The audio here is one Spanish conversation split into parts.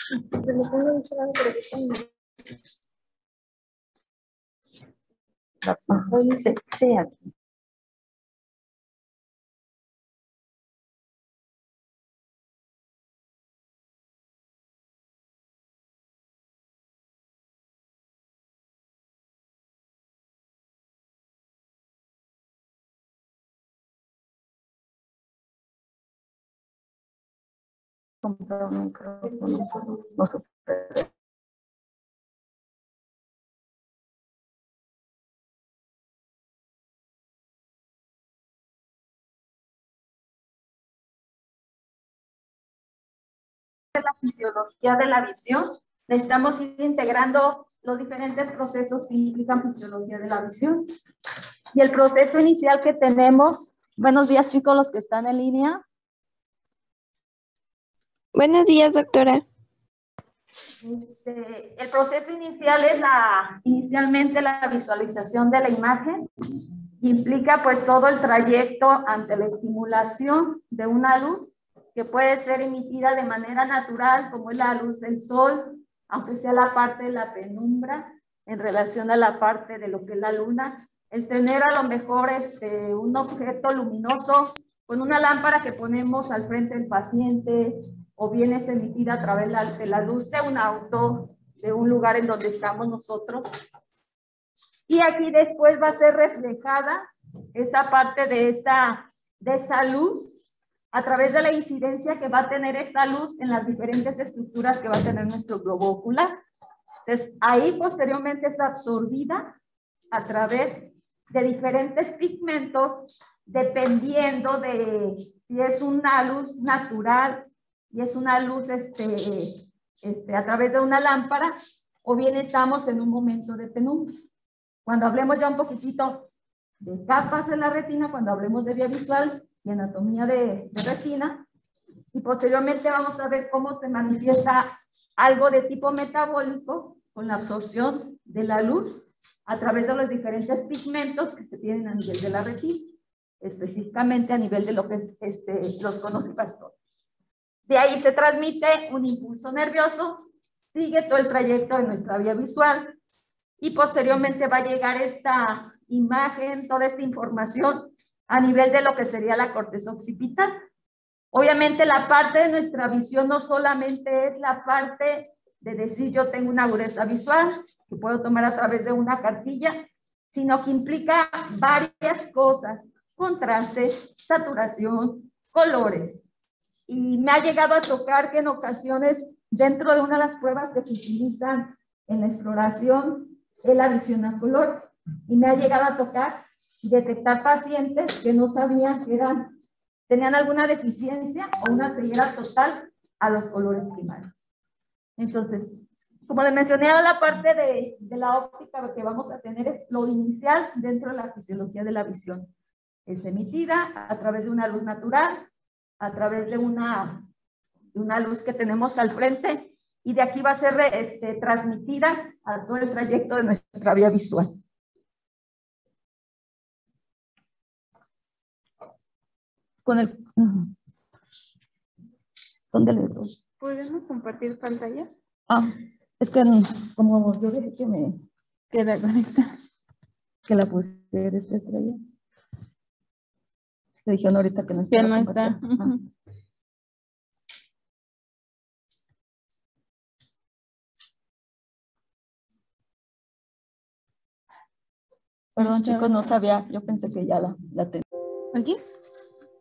Sí, sí, aquí. Comprar un micrófono, no se puede. La fisiología de la visión, necesitamos ir integrando los diferentes procesos que implican fisiología de la visión. Y el proceso inicial que tenemos, buenos días chicos los que están en línea. Buenos días, doctora. El proceso inicial es inicialmente la visualización de la imagen. Implica pues todo el trayecto ante la estimulación de una luz que puede ser emitida de manera natural, como es la luz del sol, aunque sea la parte de la penumbra, en relación a la parte de lo que es la luna. El tener a lo mejor un objeto luminoso con una lámpara que ponemos al frente del paciente, o bien es emitida a través de la luz de un auto, de un lugar en donde estamos nosotros. Y aquí después va a ser reflejada esa parte de esa luz a través de la incidencia que va a tener esa luz en las diferentes estructuras que va a tener nuestro globo ocular. Entonces, ahí posteriormente es absorbida a través de diferentes pigmentos, dependiendo de si es una luz natural y es una luz a través de una lámpara, o bien estamos en un momento de penumbra. Cuando hablemos ya un poquitito de capas de la retina, cuando hablemos de vía visual y anatomía de retina, y posteriormente vamos a ver cómo se manifiesta algo de tipo metabólico con la absorción de la luz a través de los diferentes pigmentos que se tienen a nivel de la retina, específicamente a nivel de lo que es los conos y bastones. De ahí se transmite un impulso nervioso, sigue todo el trayecto de nuestra vía visual, y posteriormente va a llegar esta imagen, toda esta información a nivel de lo que sería la corteza occipital. Obviamente la parte de nuestra visión no solamente es la parte de decir yo tengo una agudeza visual que puedo tomar a través de una cartilla, sino que implica varias cosas: contraste, saturación, colores. Y me ha llegado a tocar que en ocasiones, dentro de una de las pruebas que se utilizan en la exploración, es la visión a color. Y me ha llegado a tocar detectar pacientes que no sabían que tenían alguna deficiencia o una ceguera total a los colores primarios. Entonces, como les mencioné, la parte de la óptica que vamos a tener es lo inicial dentro de la fisiología de la visión. Es emitida a través de una luz natural, a través de una luz que tenemos al frente, y de aquí va a ser transmitida a todo el trayecto de nuestra vía visual. Con el... ¿Dónde le doy? ¿Podemos compartir pantalla? Ah, es que como yo dije que me queda conectada, que la puse esta estrella. Te dijeron ahorita que no está. Que no está. Perdón, chicos, no sabía. Yo pensé que ya la tenía. ¿Aquí?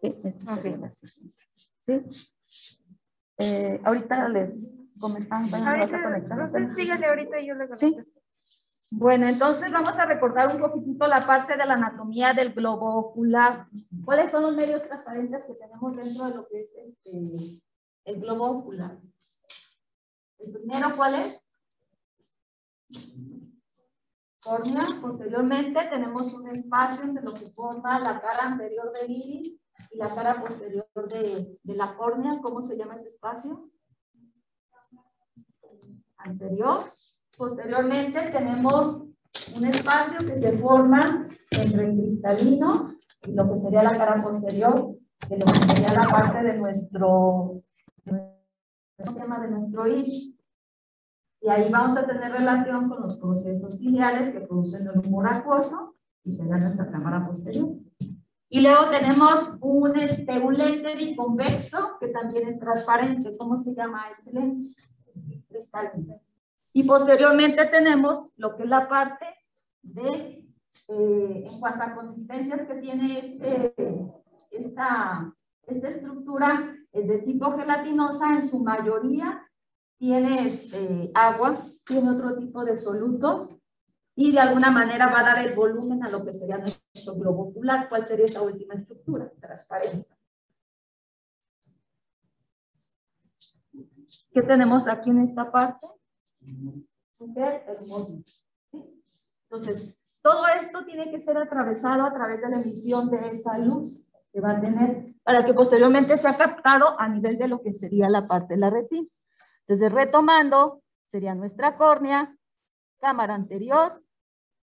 Sí, esta sería la siguiente. Sí. Ahorita les comentan. ¿Vas a conectar? Sígale ahorita y yo le conecto. Sí. Bueno, entonces vamos a recordar un poquitito la parte de la anatomía del globo ocular. ¿Cuáles son los medios transparentes que tenemos dentro de lo que es el globo ocular? El primero, ¿cuál es? Córnea. Posteriormente tenemos un espacio entre lo que forma la cara anterior del iris y la cara posterior de la córnea. ¿Cómo se llama ese espacio? Anterior. Posteriormente tenemos un espacio que se forma entre el cristalino y lo que sería la cara posterior, de lo que sería la parte de nuestro, ¿cómo se llama? De nuestro iris. Y ahí vamos a tener relación con los procesos ciliares que producen el humor acuoso y se da nuestra cámara posterior. Y luego tenemos un lente biconvexo que también es transparente. ¿Cómo se llama este lente? Cristalino. Y posteriormente tenemos lo que es la parte de, en cuanto a consistencias que tiene esta estructura, es de tipo gelatinosa, en su mayoría tiene agua, tiene otro tipo de solutos, y de alguna manera va a dar el volumen a lo que sería nuestro globo ocular. ¿Cuál sería esta última estructura? Transparente. ¿Qué tenemos aquí en esta parte? El módulo. ¿Sí? Entonces, todo esto tiene que ser atravesado a través de la emisión de esa luz que va a tener, para que posteriormente sea captado a nivel de lo que sería la parte de la retina. Entonces, retomando, sería nuestra córnea, cámara anterior,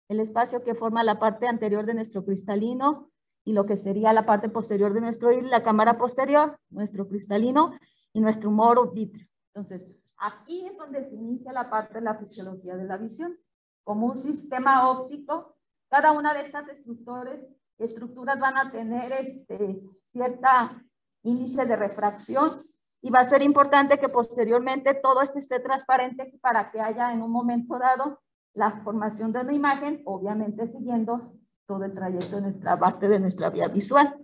el espacio que forma la parte anterior de nuestro cristalino y lo que sería la parte posterior de nuestro iris, la cámara posterior, nuestro cristalino y nuestro humor vítreo. Entonces, aquí es donde se inicia la parte de la fisiología de la visión. Como un sistema óptico, cada una de estas estructuras van a tener cierta índice de refracción, y va a ser importante que posteriormente todo esto esté transparente para que haya en un momento dado la formación de una imagen, obviamente siguiendo todo el trayecto de nuestra parte de nuestra vía visual.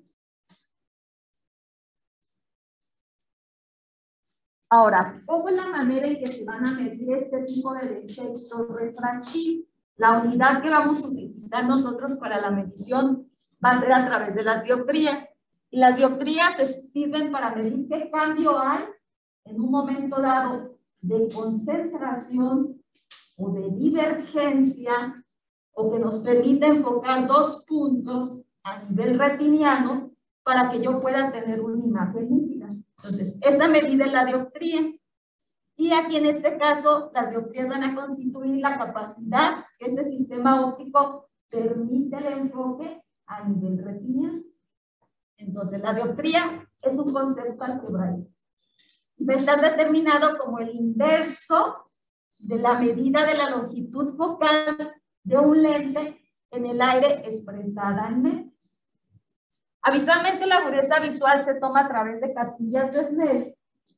Ahora, ¿cómo es la manera en que se van a medir este tipo de defectos refractivos? La unidad que vamos a utilizar nosotros para la medición va a ser a través de las dioptrías. Y las dioptrías sirven para medir qué cambio hay en un momento dado de concentración o de divergencia, o que nos permite enfocar dos puntos a nivel retiniano para que yo pueda tener una imagen nítida. Entonces, esa medida es la dioptría. Y aquí en este caso, las dioptrías van a constituir la capacidad que ese sistema óptico permite el enfoque a nivel retiniano. Entonces, la dioptría es un concepto algebraico. Va a estar determinado como el inverso de la medida de la longitud focal de un lente en el aire expresada en metros. Habitualmente la agudeza visual se toma a través de cartillas de Snell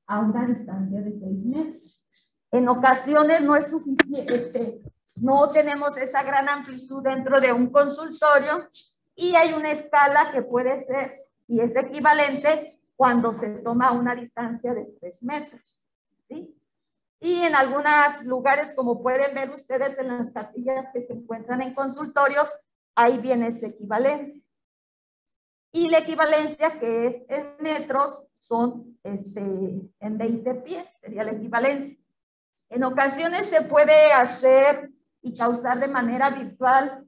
a una distancia de 6 metros. En ocasiones no es suficiente, no tenemos esa gran amplitud dentro de un consultorio, y hay una escala que puede ser y es equivalente cuando se toma a una distancia de 3 metros. ¿Sí? Y en algunos lugares, como pueden ver ustedes en las cartillas que se encuentran en consultorios, ahí viene esa equivalencia. Y la equivalencia, que es en metros, son en 20 pies, sería la equivalencia. En ocasiones se puede hacer y causar de manera virtual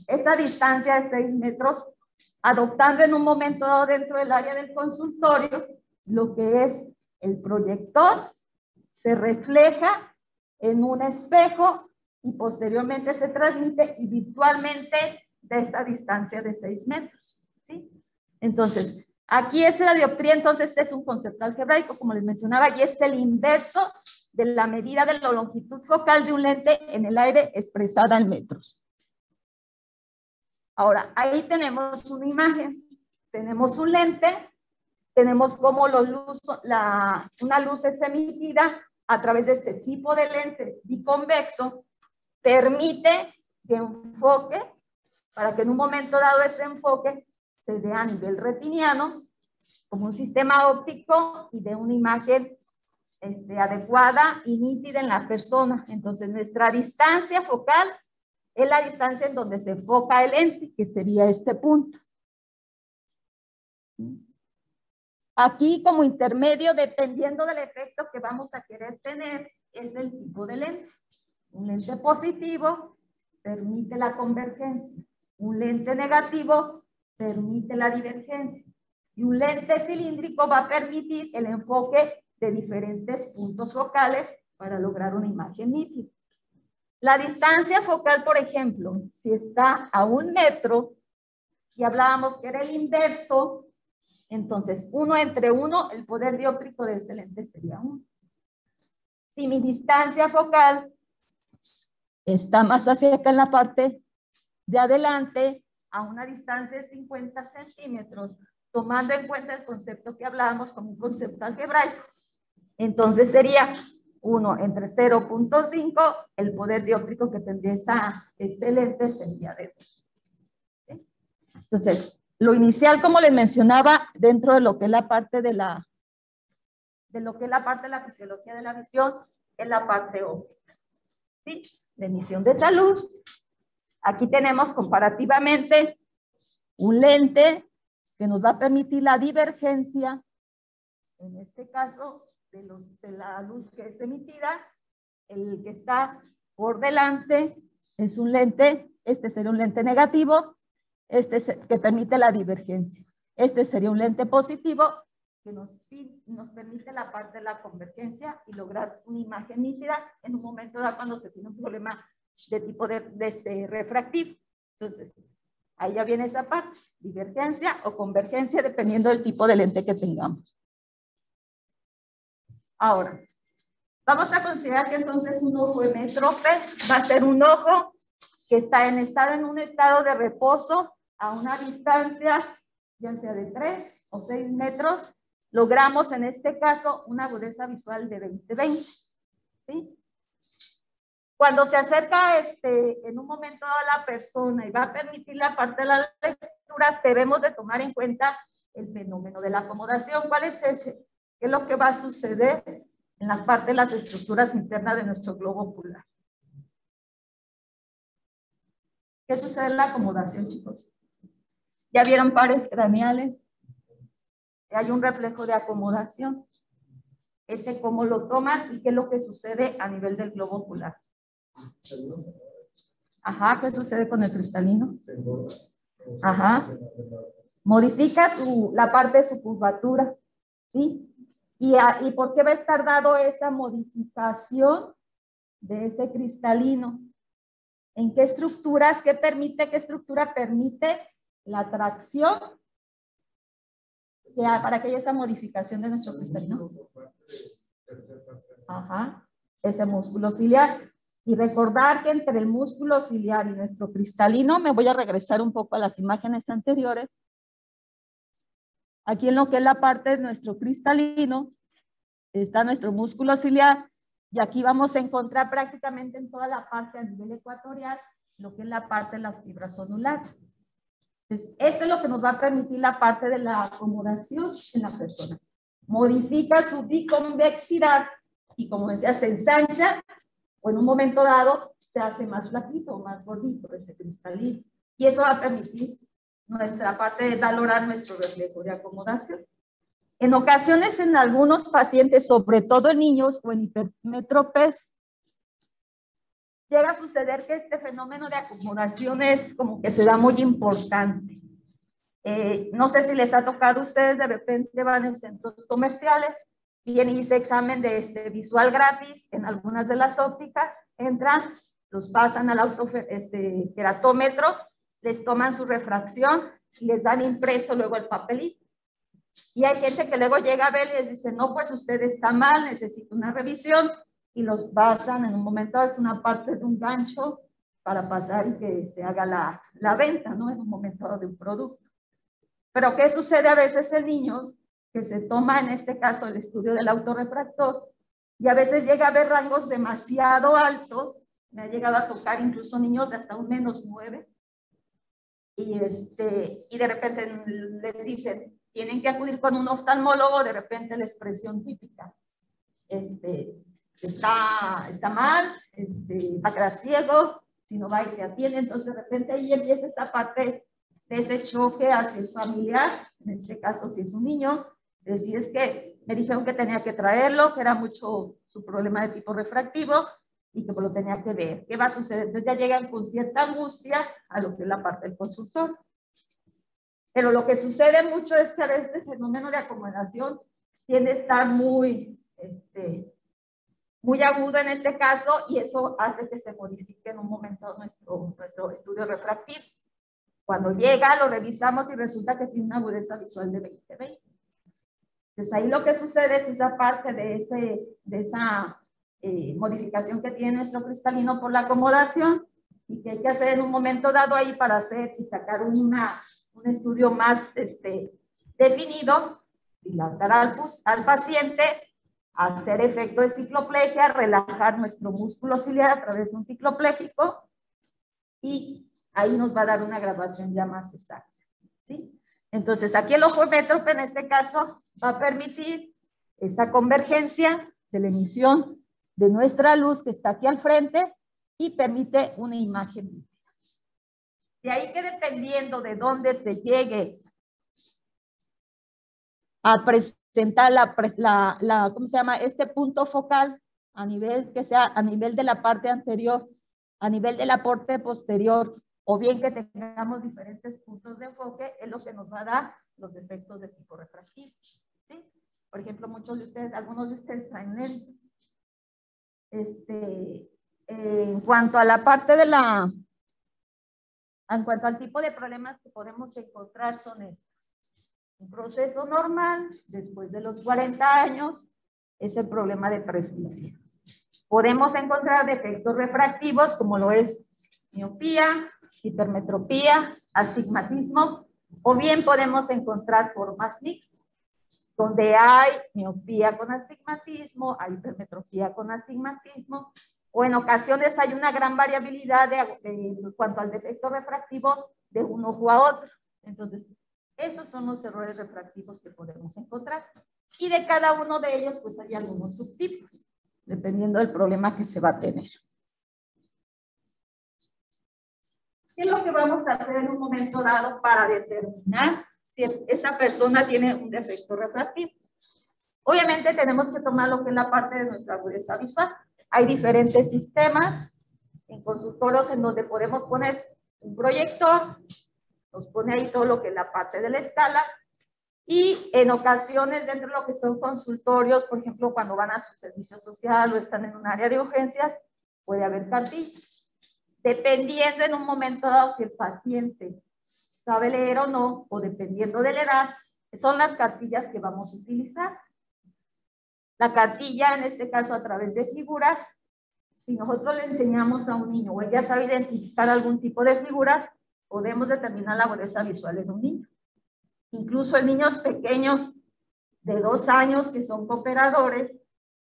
esa distancia de 6 metros, adoptando en un momento dado dentro del área del consultorio lo que es el proyector, se refleja en un espejo y posteriormente se transmite y virtualmente de esa distancia de 6 metros. ¿Sí? Entonces, aquí es la dioptría, entonces es un concepto algebraico, como les mencionaba, y es el inverso de la medida de la longitud focal de un lente en el aire expresada en metros. Ahora, ahí tenemos una imagen, tenemos un lente, tenemos cómo una luz es emitida a través de este tipo de lente biconvexo, permite que enfoque, para que en un momento dado ese enfoque se dé a nivel retiniano, como un sistema óptico y de una imagen adecuada y nítida en la persona. Entonces, nuestra distancia focal es la distancia en donde se enfoca el lente, que sería este punto. Aquí, como intermedio, dependiendo del efecto que vamos a querer tener, es el tipo de lente. Un lente positivo permite la convergencia. Un lente negativo permite la divergencia. Y un lente cilíndrico va a permitir el enfoque de diferentes puntos focales para lograr una imagen nítida. La distancia focal, por ejemplo, si está a 1 metro, y hablábamos que era el inverso, entonces 1 entre 1, el poder dióptrico de ese lente sería 1. Si mi distancia focal está más hacia acá en la parte de adelante, a una distancia de 50 centímetros, tomando en cuenta el concepto que hablábamos como un concepto algebraico, entonces sería 1 entre 0.5, el poder dióptrico que tendría este lente sería de 2. ¿Sí? Entonces, lo inicial, como les mencionaba, dentro de lo que es la parte de la fisiología de la visión, es la parte óptica. ¿Sí? La emisión de esa luz. Aquí tenemos comparativamente un lente que nos va a permitir la divergencia, en este caso, de la luz que es emitida. El que está por delante es un lente, este sería un lente negativo, que permite la divergencia. Este sería un lente positivo que nos permite la parte de la convergencia y lograr una imagen nítida en un momento dado cuando se tiene un problema de tipo de refractivo. Entonces, ahí ya viene esa parte, divergencia o convergencia, dependiendo del tipo de lente que tengamos. Ahora, vamos a considerar que entonces un ojo hemétrope va a ser un ojo que está en un estado de reposo a una distancia, ya sea de 3 o 6 metros. Logramos en este caso una agudeza visual de 20/20. ¿Sí? Cuando se acerca en un momento a la persona y va a permitir la parte de la lectura, debemos de tomar en cuenta el fenómeno de la acomodación. ¿Cuál es ese? ¿Qué es lo que va a suceder en las partes de las estructuras internas de nuestro globo ocular? ¿Qué sucede en la acomodación, chicos? ¿Ya vieron pares craneales? Hay un reflejo de acomodación. Ese cómo lo toman y qué es lo que sucede a nivel del globo ocular. Ajá, ¿qué sucede con el cristalino? Ajá. Modifica la parte de su curvatura, ¿sí? ¿Y por qué va a estar dado esa modificación de ese cristalino? ¿En qué estructuras? ¿Qué estructura permite la tracción para que haya esa modificación de nuestro cristalino? Ajá, ese músculo ciliar. Y recordar que entre el músculo ciliar y nuestro cristalino, me voy a regresar un poco a las imágenes anteriores. Aquí en lo que es la parte de nuestro cristalino, está nuestro músculo ciliar, y aquí vamos a encontrar prácticamente en toda la parte a nivel ecuatorial, lo que es la parte de las fibras zonulares. Entonces, esto es lo que nos va a permitir la parte de la acomodación en la persona. Modifica su biconvexidad y, como decía, se ensancha, o en un momento dado se hace más flaquito, más gordito ese cristalino. Y eso va a permitir nuestra parte de valorar nuestro reflejo de acomodación. En ocasiones, en algunos pacientes, sobre todo en niños o en hipermétropes, llega a suceder que este fenómeno de acomodación es como que se da muy importante. No sé si les ha tocado a ustedes, de repente van en centros comerciales, tienen ese examen de visual gratis en algunas de las ópticas, entran, los pasan al queratómetro, les toman su refracción y les dan impreso luego el papelito. Y hay gente que luego llega a ver y les dice, no, pues usted está mal, necesita una revisión, y los pasan en un momento, es una parte de un gancho para pasar y que se haga la venta, ¿no? En un momento de un producto. Pero ¿qué sucede a veces en niños? Que se toma en este caso el estudio del autorrefractor y a veces llega a haber rangos demasiado altos. Me ha llegado a tocar incluso niños de hasta un -9 y de repente les dicen, tienen que acudir con un oftalmólogo, de repente la expresión típica, está mal, va a quedar ciego, si no va y se atiende. Entonces de repente ahí empieza esa parte de ese choque hacia el familiar, en este caso si es un niño, decir es que me dijeron que tenía que traerlo, que era mucho su problema de tipo refractivo y que lo tenía que ver. ¿Qué va a suceder? Entonces ya llegan con cierta angustia a lo que es la parte del consultor. Pero lo que sucede mucho es que a veces este fenómeno de acomodación tiende a estar muy agudo en este caso y eso hace que se modifique en un momento nuestro estudio refractivo. Cuando llega, lo revisamos y resulta que tiene una agudeza visual de 20/20. Entonces ahí lo que sucede es esa parte de esa modificación que tiene nuestro cristalino por la acomodación y que hay que hacer en un momento dado ahí para hacer y sacar un estudio más definido, dilatar al paciente, hacer efecto de cicloplegia, relajar nuestro músculo ciliar a través de un ciclopléjico y ahí nos va a dar una graduación ya más exacta, ¿sí? Entonces aquí el ojo métrope en este caso va a permitir esa convergencia de la emisión de nuestra luz que está aquí al frente y permite una imagen. De ahí que dependiendo de dónde se llegue a presentar ¿cómo se llama? Este punto focal a nivel que sea a nivel de la parte anterior, a nivel de la parte posterior, o bien que tengamos diferentes puntos de enfoque, es lo que nos va a dar los efectos de tipo refractivo, ¿sí? Por ejemplo, algunos de ustedes traen lentes. En cuanto a la parte en cuanto al tipo de problemas que podemos encontrar son estos. Un proceso normal, después de los 40 años, es el problema de presbicia. Podemos encontrar defectos refractivos como lo es miopía, hipermetropía, astigmatismo, o bien podemos encontrar formas mixtas, donde hay miopía con astigmatismo, hay hipermetropía con astigmatismo, o en ocasiones hay una gran variabilidad en cuanto al defecto refractivo de un ojo a otro. Entonces, esos son los errores refractivos que podemos encontrar. Y de cada uno de ellos, pues hay algunos subtipos, dependiendo del problema que se va a tener. ¿Qué es lo que vamos a hacer en un momento dado para determinar si esa persona tiene un defecto refractivo? Obviamente tenemos que tomar lo que es la parte de nuestra agudeza visual. Hay diferentes sistemas en consultorios en donde podemos poner un proyector, nos pone ahí todo lo que es la parte de la escala, y en ocasiones dentro de lo que son consultorios, por ejemplo, cuando van a su servicio social o están en un área de urgencias, puede haber cartillas. Dependiendo en un momento dado si el paciente sabe leer o no, o dependiendo de la edad, son las cartillas que vamos a utilizar. La cartilla, en este caso a través de figuras, si nosotros le enseñamos a un niño o él ya sabe identificar algún tipo de figuras, podemos determinar la agudeza visual en un niño. Incluso en niños pequeños de 2 años que son cooperadores,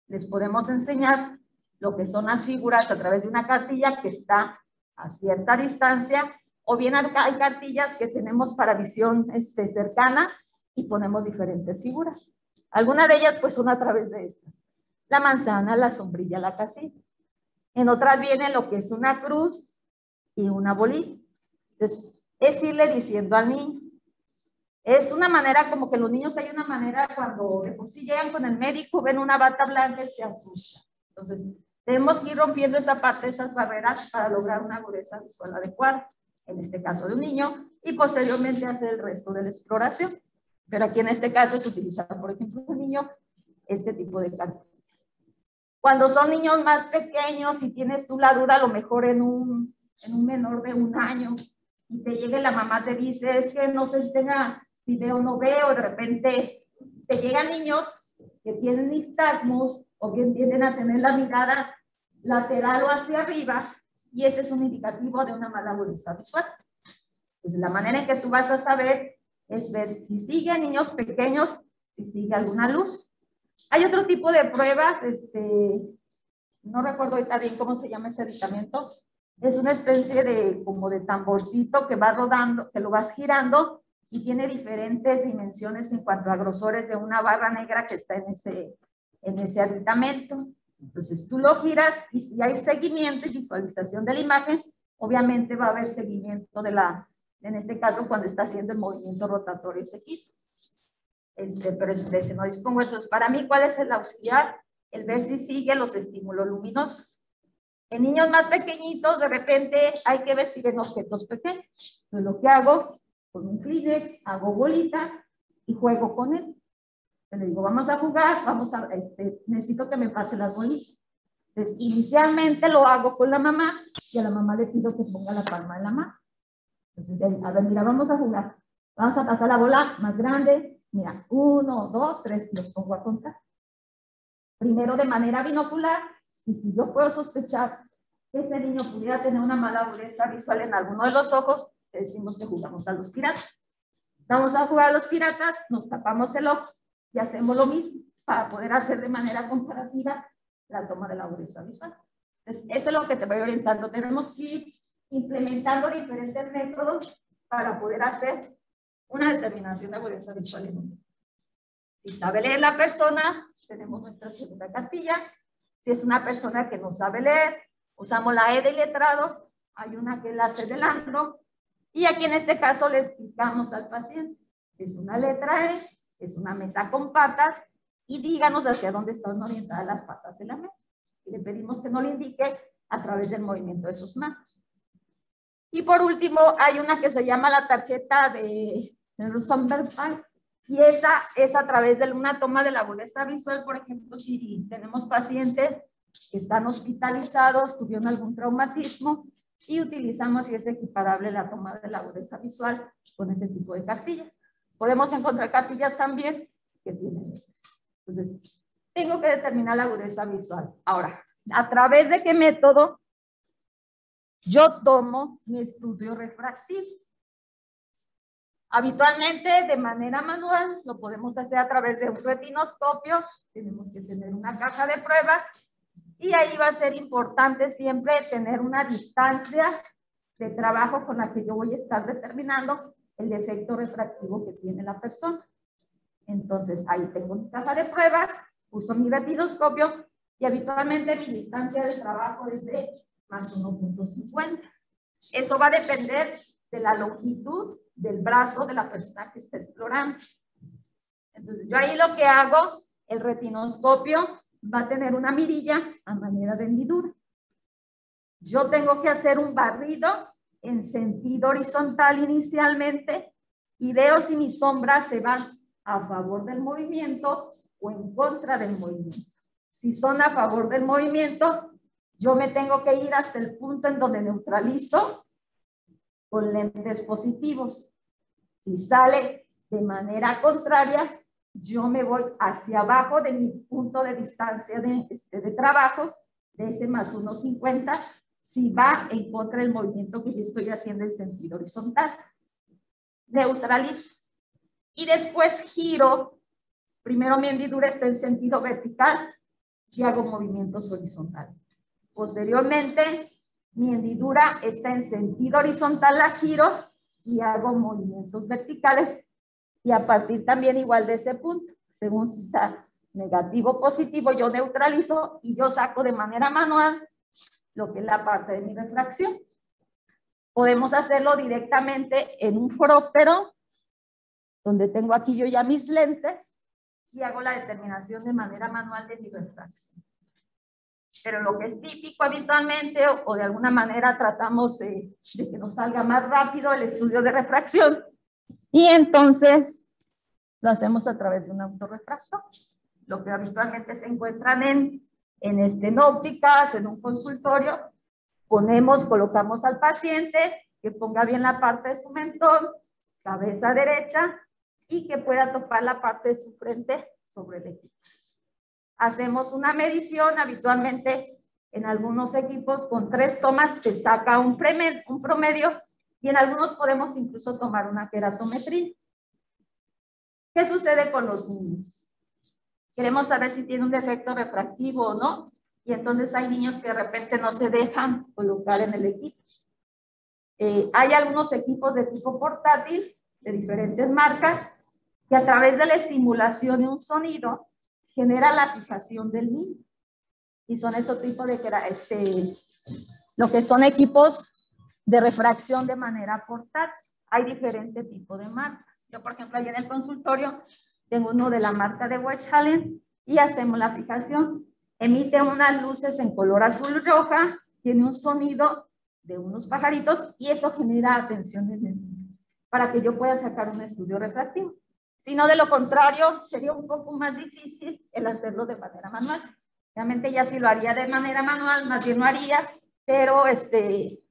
les podemos enseñar lo que son las figuras a través de una cartilla que está a cierta distancia, o bien hay cartillas que tenemos para visión cercana y ponemos diferentes figuras. Algunas de ellas pues son a través de estas. La manzana, la sombrilla, la casita. En otras viene lo que es una cruz y una bolita. Entonces, es irle diciendo al niño. Es una manera como que los niños hay una manera cuando de por sí llegan con el médico, ven una bata blanca y se asustan. Entonces, tenemos que ir rompiendo esa parte, esas barreras para lograr una agudeza visual adecuada, en este caso de un niño, y posteriormente hacer el resto de la exploración. Pero aquí en este caso es utilizar, por ejemplo, un niño, este tipo de cartas. Cuando son niños más pequeños y tienes tú la duda, a lo mejor en un menor de 1 año, y te llega la mamá te dice, es que no sé si veo o no veo, de repente te llegan niños que tienen nistagmos o bien tienden a tener la mirada lateral o hacia arriba, y ese es un indicativo de una mala agudeza visual. Entonces, la manera en que tú vas a saber es ver si sigue a niños pequeños, si sigue alguna luz. Hay otro tipo de pruebas, no recuerdo ahorita bien cómo se llama ese aditamento, es una especie de como de tamborcito que va rodando, que lo vas girando y tiene diferentes dimensiones en cuanto a grosores de una barra negra que está en ese aditamento. Entonces tú lo giras y si hay seguimiento y visualización de la imagen, obviamente va a haber seguimiento en este caso cuando está haciendo el movimiento rotatorio ese equipo. Pero ese no dispongo. Entonces, para mí, ¿cuál es el auxiliar? El ver si sigue los estímulos luminosos. En niños más pequeñitos, de repente, hay que ver si ven objetos pequeños. Entonces, lo que hago, con un Kleenex, hago bolitas y juego con él. Le digo, vamos a jugar, necesito que me pase las bolitas. Entonces, inicialmente lo hago con la mamá y a la mamá le pido que ponga la palma de la mano. Entonces, a ver, mira, vamos a jugar. Vamos a pasar la bola más grande. Mira, 1, 2, 3, los pongo a contar. Primero de manera binocular, Y si yo puedo sospechar que ese niño pudiera tener una mala agudeza visual en alguno de los ojos, le decimos que jugamos a los piratas. Vamos a jugar a los piratas, nos tapamos el ojo y hacemos lo mismo para poder hacer de manera comparativa la toma de la agudeza visual. Entonces, eso es lo que te voy orientando. Tenemos que ir implementando diferentes métodos para poder hacer una determinación de agudeza visual. Si sabe leer la persona, tenemos nuestra segunda cartilla. Si es una persona que no sabe leer, usamos la E de letrados. Hay una que es la C de Landro. Y aquí en este caso le explicamos al paciente. Es una letra E, es una mesa con patas, y díganos hacia dónde están orientadas las patas de la mesa. Y le pedimos que nos lo indique a través del movimiento de sus manos. Y por último, hay una que se llama la tarjeta de Rosenberg, y esa es a través de una toma de la agudeza visual. Por ejemplo, si tenemos pacientes que están hospitalizados, tuvieron algún traumatismo, y utilizamos, si es equiparable, la toma de la agudeza visual con ese tipo de cartillas. Podemos encontrar cartillas también que tienen. Entonces, tengo que determinar la agudeza visual. Ahora, ¿a través de qué método yo tomo mi estudio refractivo? Habitualmente, de manera manual, lo podemos hacer a través de un retinoscopio. Tenemos que tener una caja de pruebas y ahí va a ser importante siempre tener una distancia de trabajo con la que yo voy a estar determinando el defecto refractivo que tiene la persona. Entonces, ahí tengo mi caja de pruebas, uso mi retinoscopio y habitualmente mi distancia de trabajo es de más 1.50. Eso va a depender de la longitud del brazo de la persona que está explorando. Entonces, yo ahí lo que hago, el retinoscopio va a tener una mirilla a manera de hendidura. Yo tengo que hacer un barrido en sentido horizontal inicialmente y veo si mis sombras se van a favor del movimiento o en contra del movimiento. Si son a favor del movimiento, yo me tengo que ir hasta el punto en donde neutralizo con lentes positivos. Si sale de manera contraria, yo me voy hacia abajo de mi punto de distancia de trabajo, de ese más 1.50, si va en contra del movimiento que yo estoy haciendo en sentido horizontal. Neutralizo. Y después giro. Primero mi hendidura está en sentido vertical y hago movimientos horizontales. Posteriormente, mi hendidura está en sentido horizontal, la giro y hago movimientos verticales. Y a partir también igual de ese punto, según si está negativo o positivo, yo neutralizo y yo saco de manera manual lo que es la parte de mi refracción. Podemos hacerlo directamente en un foróptero, donde tengo aquí yo ya mis lentes, y hago la determinación de manera manual de mi refracción. Pero lo que es típico habitualmente, o de alguna manera tratamos de que nos salga más rápido el estudio de refracción, y entonces lo hacemos a través de un autorrefractor. Lo que habitualmente se encuentran en ópticas, en un consultorio, colocamos al paciente que ponga bien la parte de su mentón, cabeza derecha, y que pueda topar la parte de su frente sobre el equipo. Hacemos una medición, habitualmente en algunos equipos con 3 tomas te saca un promedio, y en algunos podemos incluso tomar una queratometría. ¿Qué sucede con los niños? Queremos saber si tiene un defecto refractivo o no, y entonces hay niños que de repente no se dejan colocar en el equipo. Hay algunos equipos de tipo portátil, de diferentes marcas, que a través de la estimulación de un sonido genera la fijación del niño. Y son esos tipos de lo que son equipos de refracción de manera portátil. Hay diferentes tipos de marcas. Yo, por ejemplo, allí en el consultorio tengo uno de la marca de Westphalen y hacemos la fijación. Emite unas luces en color azul roja, tiene un sonido de unos pajaritos y eso genera atención en el niño para que yo pueda sacar un estudio refractivo. Si no, de lo contrario, sería un poco más difícil el hacerlo de manera manual. Realmente ya si lo haría de manera manual, más bien lo haría, pero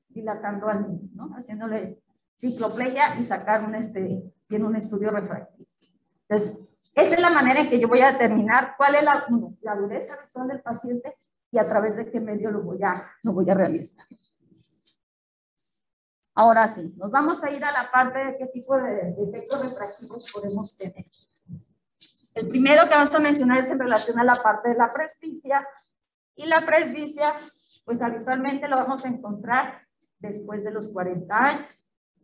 dilatando al niño, ¿no? Haciéndole cicloplegia y sacar un estudio refractivo. Entonces, esa es la manera en que yo voy a determinar cuál es la dureza visual del paciente y a través de qué medio lo voy a realizar. Ahora sí, nos vamos a ir a la parte de qué tipo de efectos refractivos podemos tener. El primero que vamos a mencionar es en relación a la parte de la presbicia, y la presbicia, pues habitualmente lo vamos a encontrar después de los 40 años.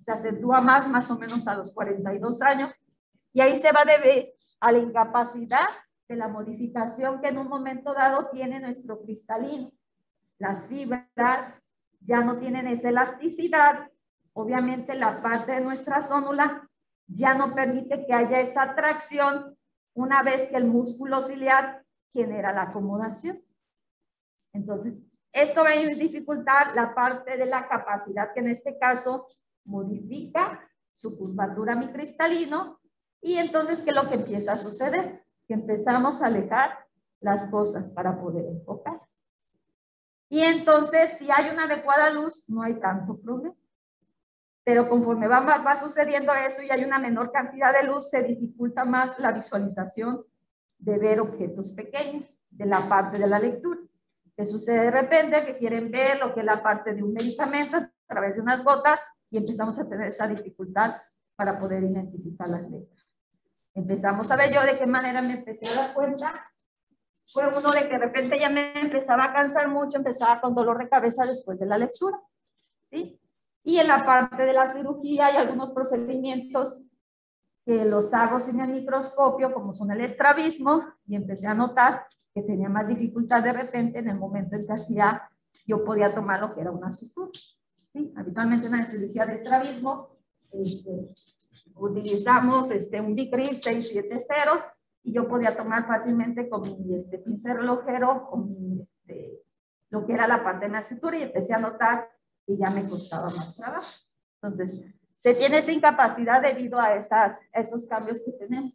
Se acentúa más o menos a los 42 años, y ahí se va a deber a la incapacidad de la modificación que en un momento dado tiene nuestro cristalino. Las fibras ya no tienen esa elasticidad, obviamente la parte de nuestra zónula ya no permite que haya esa tracción una vez que el músculo ciliar genera la acomodación. Entonces, esto va a dificultar la parte de la capacidad que en este caso modifica su curvatura mi cristalino, y entonces, ¿qué es lo que empieza a suceder? Que empezamos a alejar las cosas para poder enfocar. Y entonces, si hay una adecuada luz, no hay tanto problema. Pero conforme va sucediendo eso y hay una menor cantidad de luz, se dificulta más la visualización de ver objetos pequeños, de la parte de la lectura. ¿Qué sucede de repente? Que quieren ver lo que es la parte de un medicamento a través de unas gotas, y empezamos a tener esa dificultad para poder identificar las letras. Empezamos a ver yo de qué manera me empecé a dar cuenta. Fue uno de que de repente ya me empezaba a cansar mucho, empezaba con dolor de cabeza después de la lectura, ¿sí? Y en la parte de la cirugía hay algunos procedimientos que los hago sin el microscopio, como son el estrabismo, y empecé a notar que tenía más dificultad de repente en el momento en que yo podía tomar lo que era una sutura, ¿sí? Habitualmente en la cirugía de estrabismo utilizamos un Vicryl 670, y yo podía tomar fácilmente con mi pincel relojero, con lo que era la parte de la sutura, y empecé a notar que ya me costaba más trabajo. Entonces, se tiene esa incapacidad debido a esos cambios que tenemos.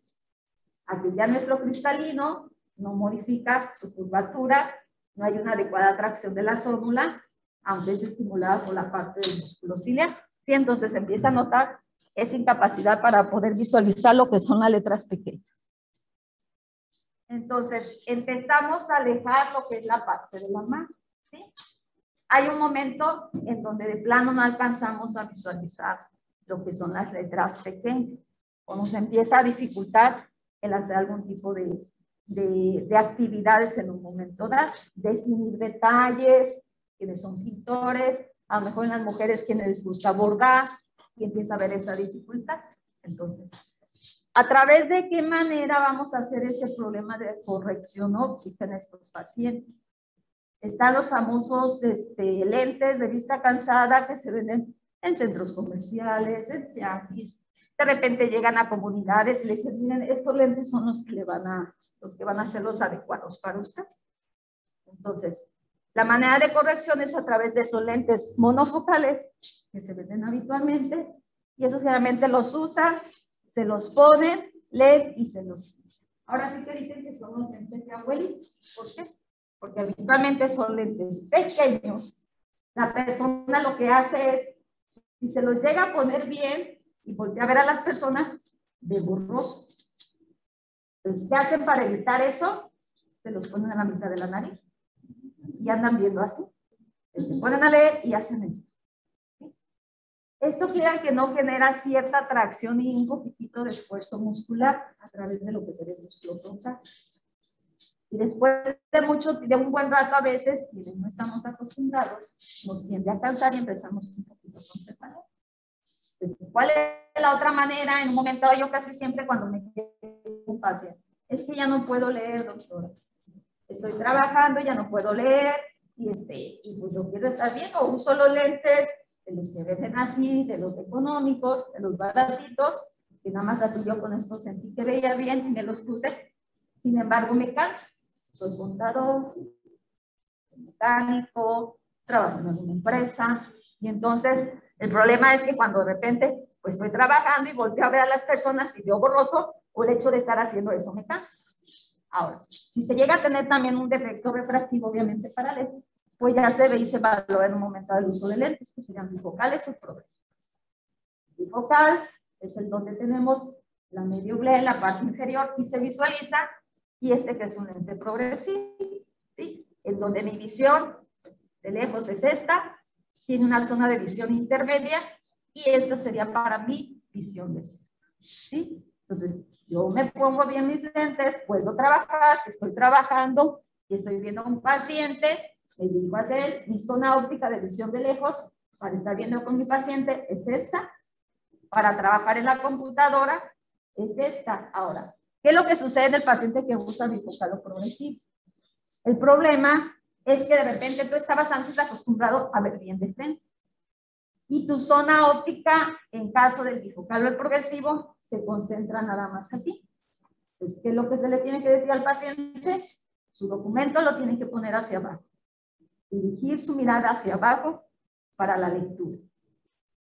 Aquí ya nuestro cristalino no modifica su curvatura, no hay una adecuada tracción de la zónula, aunque es estimulada por la parte del músculo ciliar. ¿Sí? Entonces, empieza a notar esa incapacidad para poder visualizar lo que son las letras pequeñas. Entonces, empezamos a alejar lo que es la parte de la mano, ¿sí? Hay un momento en donde de plano no alcanzamos a visualizar lo que son las letras pequeñas, o nos empieza a dificultar el hacer algún tipo de actividades en un momento dado, definir detalles, quienes son pintores, a lo mejor en las mujeres quienes les gusta bordar, y empieza a haber esa dificultad. Entonces, ¿a través de qué manera vamos a hacer ese problema de corrección óptica en estos pacientes? Están los famosos lentes de vista cansada que se venden en centros comerciales, en tianguis. De repente llegan a comunidades y les dicen, miren, estos lentes son los que van a ser los adecuados para usted. Entonces, la manera de corrección es a través de esos lentes monofocales que se venden habitualmente, y esos generalmente los usan, se los ponen, leen y se los... Ahora sí que dicen que son los lentes de abuelito. ¿Por qué? Porque habitualmente son lentes pequeños. La persona lo que hace es, si se los llega a poner bien y voltea a ver a las personas, de borroso. Entonces, ¿qué hacen para evitar eso? Se los ponen a la mitad de la nariz y andan viendo así. Se ponen a leer y hacen esto. ¿Sí? Esto quiere que no genera cierta tracción y un poquitito de esfuerzo muscular a través de lo que se ve el músculo frontal. Y después de un buen rato, a veces, quienes no estamos acostumbrados, nos tiende a cansar y empezamos un poquito con separar. ¿Cuál es la otra manera? En un momento, yo casi siempre cuando me quedo un paciente, es que ya no puedo leer, doctora. Estoy trabajando, ya no puedo leer, y pues yo quiero estar bien, o uso los lentes de los que venden así, de los económicos, de los baratitos, que nada más así yo con esto sentí que veía bien y me los puse. Sin embargo, me canso. Soy contador, soy mecánico, trabajo en alguna empresa, y entonces el problema es que cuando de repente pues estoy trabajando y volteo a ver a las personas y veo borroso, o el hecho de estar haciendo eso me cansa. Ahora, si se llega a tener también un defecto refractivo, obviamente para lentes, pues ya se ve y se evalúa en un momento del uso de lentes, que serían bifocales o progresivos. Bifocal es el donde tenemos la medio oblea en la parte inferior y se visualiza, y que es un lente progresivo, ¿sí? En en donde mi visión de lejos es esta, tiene una zona de visión intermedia y esta sería para mi visión de cerca, ¿sí? Entonces, yo me pongo bien mis lentes, puedo trabajar, si estoy trabajando y estoy viendo a un paciente, me dirijo hacia él, mi zona óptica de visión de lejos para estar viendo con mi paciente es esta, para trabajar en la computadora es esta. Ahora, ¿qué es lo que sucede en el paciente que usa bifocal o progresivo? El problema es que de repente tú estabas antes acostumbrado a ver bien de frente. Y tu zona óptica, en caso del bifocal o el progresivo, se concentra nada más aquí. Entonces, ¿qué es lo que se le tiene que decir al paciente? Su documento lo tiene que poner hacia abajo. Dirigir su mirada hacia abajo para la lectura.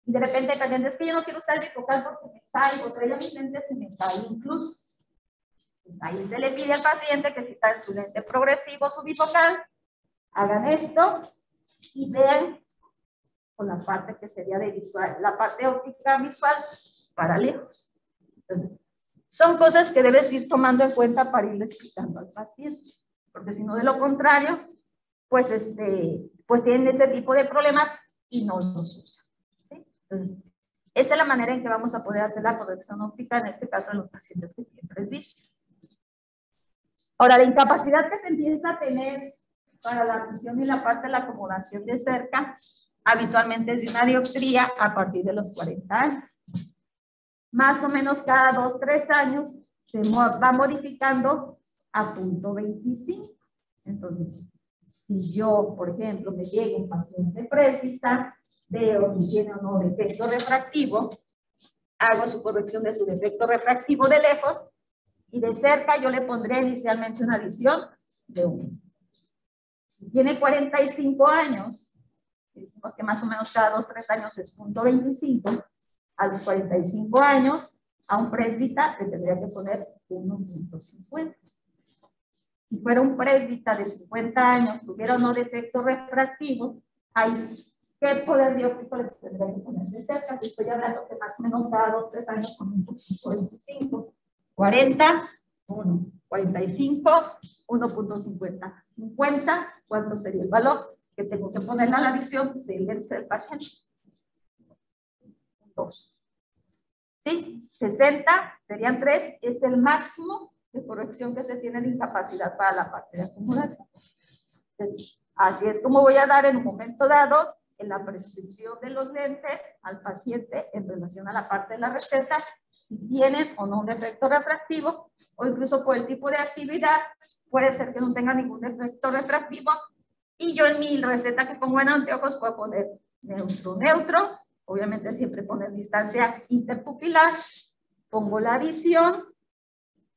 Y de repente el paciente, es que yo no quiero usar el bifocal porque me caigo, traigo mis lentes y me caigo incluso. Pues ahí se le pide al paciente que si está en su lente progresivo, su bifocal, hagan esto y vean con la parte que sería de visual, la parte óptica visual para lejos. Entonces, son cosas que debes ir tomando en cuenta para irle explicando al paciente, porque si no, de lo contrario, pues, pues tienen ese tipo de problemas y no los usan. ¿Sí? Entonces, esta es la manera en que vamos a poder hacer la corrección óptica, en este caso en los pacientes que tienen presbicia. Ahora, la incapacidad que se empieza a tener para la visión y la parte de la acomodación de cerca, habitualmente es de una dioptría a partir de los 40 años. Más o menos cada 2 o 3 años se va modificando a punto 25. Entonces, si yo, por ejemplo, me llega un paciente presbita, veo si tiene o no defecto refractivo, hago su corrección de su defecto refractivo de lejos y de cerca yo le pondré inicialmente una visión de 1. Si tiene 45 años, decimos que más o menos cada 2 o 3 años es punto 25, a los 45 años, a un presbita le tendría que poner 1.50. Si fuera un presbita de 50 años, tuviera o no defecto refractivo, ¿qué poder dióptrico le tendría que poner de cerca? Estoy hablando que más o menos cada 2 o 3 años con 1.25. 40, 1. 45, 1.50. 50, ¿cuánto sería el valor que tengo que ponerle a la visión del lente del paciente? 2. ¿Sí? 60 serían 3, es el máximo de corrección que se tiene de incapacidad para la parte de acumulación. Entonces, así es como voy a dar en un momento dado en la prescripción de los lentes al paciente en relación a la parte de la receta, si tienen o no un defecto refractivo, o incluso por el tipo de actividad, puede ser que no tenga ningún defecto refractivo, y yo en mi receta que pongo en anteojos puedo poner neutro, neutro, obviamente siempre poner distancia interpupilar, pongo la visión,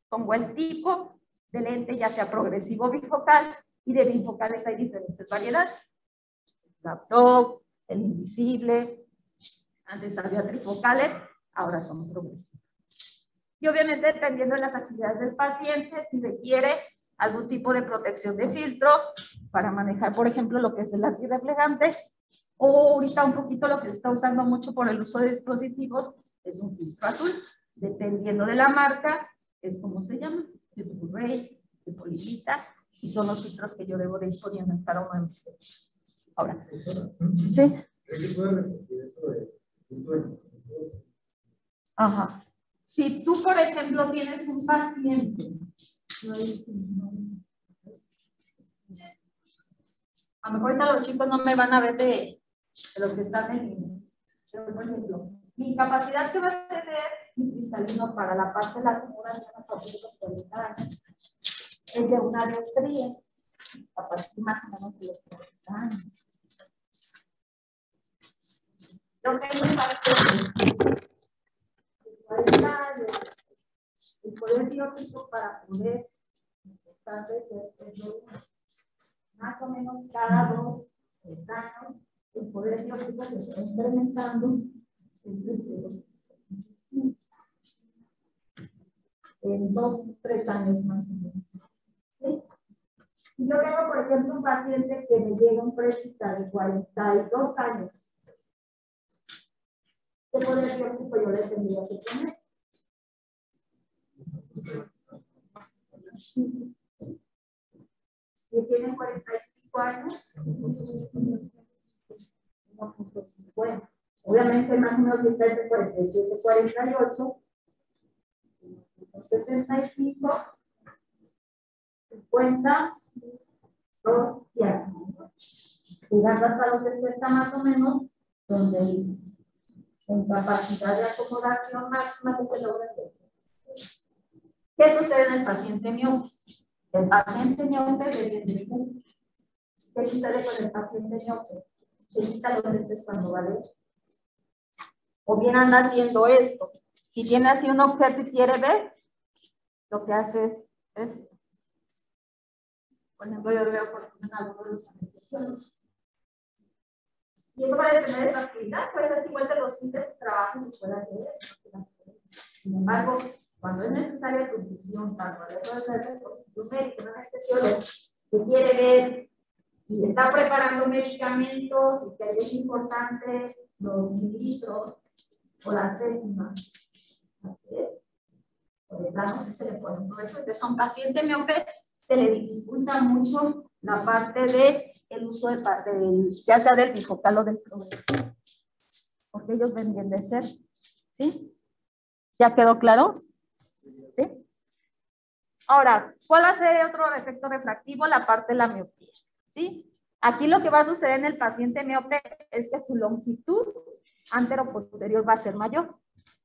pongo el tipo de lente, ya sea progresivo o bifocal, y de bifocales hay diferentes variedades. Laptop, el invisible, antes había trifocales, ahora son progresivos. Y obviamente dependiendo de las actividades del paciente, si requiere algún tipo de protección de filtro para manejar, por ejemplo, lo que es el antirreflejante, o ahorita un poquito lo que se está usando mucho por el uso de dispositivos es un filtro azul, dependiendo de la marca, es como se llama, de Blu-ray, de Polivita, y son los filtros que yo debo de ir poniendo en cada uno de mis filtros. Ahora, ¿sí? Ajá. Si tú, por ejemplo, tienes un paciente, a lo mejor ahorita los chicos no me van a ver de los que están en línea. Pero, por ejemplo, mi incapacidad que va a tener mi cristalino para la parte de la acumulación a partir de los 40 años es de una dioptría, a partir más o menos de los 40 años. Yo tengo un paciente de 40 años, el poder dióptrico para poder tratar de ser más o menos cada 2 o 3 años, el poder dióptrico se está incrementando en 2 o 3 años más o menos. ¿Sí? Si yo tengo, por ejemplo, un paciente que me llega un presbita de 42 años, ¿qué poder dióptrico yo le tendría que poner? Si tienen 45 años. 1.50. Obviamente más o menos si está entre 47 y 48. 75, 50, 2 y así. Llegando hasta los 60 más o menos, donde en capacidad de acomodación máxima que se logra. ¿Qué sucede en el paciente miope? El paciente miope debe ser. ¿Qué sucede con el paciente miope? Se quita los lentes cuando va a leer. O bien anda haciendo esto. Si tiene así un objeto y quiere ver, lo que hace es esto. Por ejemplo, yo veo por ejemplo, en algunos de los anestesiólogos. Y eso va a depender de la actividad, puede ser que igual de los fines de trabajo se pueda leer. Sin embargo, cuando es necesaria tu visión, para poder hacer un médico, un anestesiólogo, que quiere ver y está preparando medicamentos y que ahí es importante los mililitros o las décimas. Por el plano se le pone todo eso. Entonces, a un paciente miope se le dificulta mucho la parte de el uso ya sea del bifocal o del progresivo, porque ellos ven bien de ser, ¿sí? ¿Ya quedó claro? ¿Sí? Ahora, ¿cuál va a ser otro efecto refractivo? La parte de la miopía, ¿sí? Aquí lo que va a suceder en el paciente miope es que su longitud antero-posterior va a ser mayor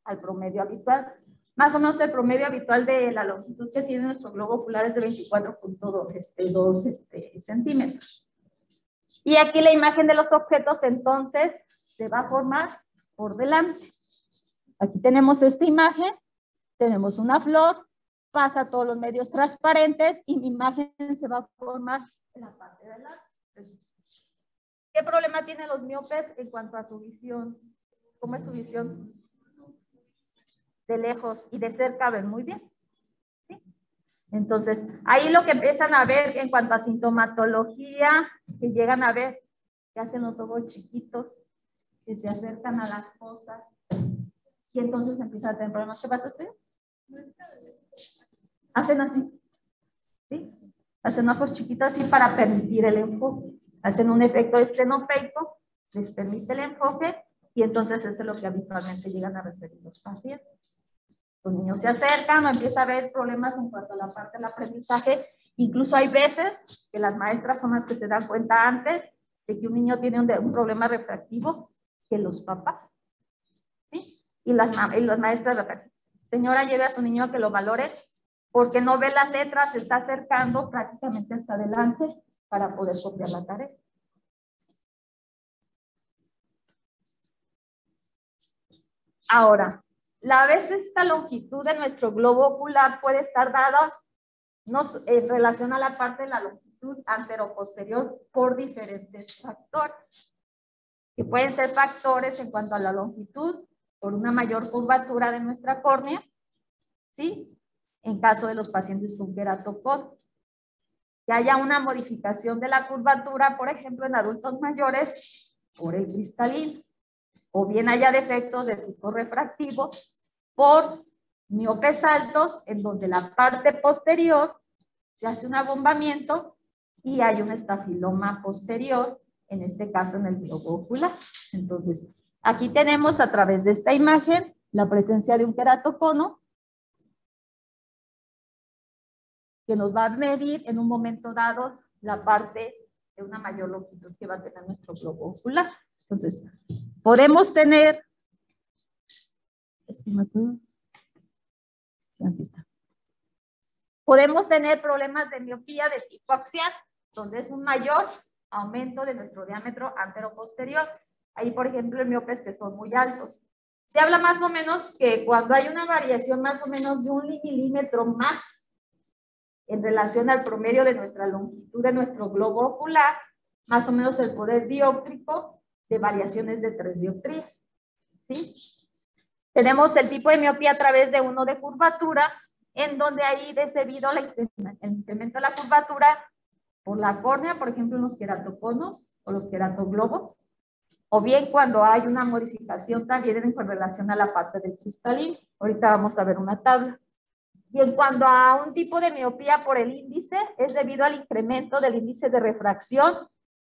al promedio habitual. Más o menos el promedio habitual de la longitud que tiene nuestro globo ocular es de 24.2 centímetros. Y aquí la imagen de los objetos entonces se va a formar por delante. Aquí tenemos esta imagen, tenemos una flor, pasa todos los medios transparentes y mi imagen se va a formar en la parte de adelante. ¿Qué problema tienen los miopes en cuanto a su visión? ¿Cómo es su visión? De lejos y de cerca ven muy bien. ¿Sí? Entonces, ahí lo que empiezan a ver en cuanto a sintomatología, que llegan a ver, que hacen los ojos chiquitos, que se acercan a las cosas, y entonces empiezan a tener problemas. ¿Qué pasa usted? Hacen así, ¿sí? Hacen ojos chiquitos así para permitir el enfoque. Hacen un efecto estenopeico, les permite el enfoque, y entonces eso es lo que habitualmente llegan a referir los pacientes. Los niños se acercan o empieza a haber problemas en cuanto a la parte del aprendizaje. Incluso hay veces que las maestras son las que se dan cuenta antes de que un niño tiene un problema refractivo que los papás. ¿Sí? Y los maestros refractivos. Señora, lleve a su niño a que lo valore porque no ve las letras, se está acercando prácticamente hasta adelante para poder copiar la tarea. Ahora, a veces esta longitud de nuestro globo ocular puede estar dada en relación a la parte de la longitud antero-posterior por diferentes factores, que pueden ser factores en cuanto a la longitud por una mayor curvatura de nuestra córnea, ¿sí? En caso de los pacientes con queratocono. Que haya una modificación de la curvatura, por ejemplo, en adultos mayores por el cristalino. O bien haya defectos de tipo refractivo por miopes altos, en donde la parte posterior se hace un abombamiento y hay un estafiloma posterior, en este caso en el globo ocular. Entonces, aquí tenemos a través de esta imagen la presencia de un queratocono que nos va a medir en un momento dado la parte de una mayor longitud que va a tener nuestro globo ocular. Entonces, podemos tener, aquí está. Podemos tener problemas de miopía de tipo axial, donde es un mayor aumento de nuestro diámetro antero-posterior. Ahí, por ejemplo, miopes que son muy altos. Se habla más o menos que cuando hay una variación más o menos de 1 milímetro más en relación al promedio de nuestra longitud de nuestro globo ocular, más o menos el poder dióptrico de variaciones de 3 dioptrías. ¿Sí? Tenemos el tipo de miopía a través de uno de curvatura, en donde ahí es debido al incremento de la curvatura por la córnea, por ejemplo, en los queratoconos o los queratoglobos, o bien cuando hay una modificación también en relación a la parte del cristalino. Ahorita vamos a ver una tabla. Y en cuanto a un tipo de miopía por el índice, es debido al incremento del índice de refracción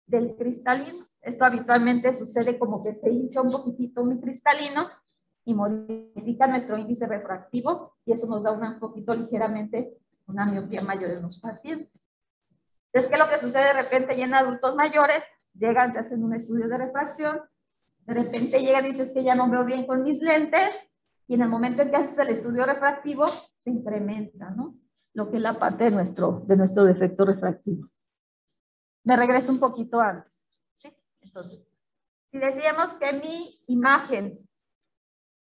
del cristalino. Esto habitualmente sucede como que se hincha un poquitito mi cristalino y modifica nuestro índice refractivo y eso nos da un poquito ligeramente una miopía mayor en los pacientes. Es que lo que sucede de repente ya en adultos mayores, llegan, se hacen un estudio de refracción, de repente llegan y dices que ya no veo bien con mis lentes, y en el momento en que haces el estudio refractivo, se incrementa, ¿no? Lo que es la parte de nuestro defecto refractivo. Me regreso un poquito antes, ¿sí? Entonces, si decíamos que mi imagen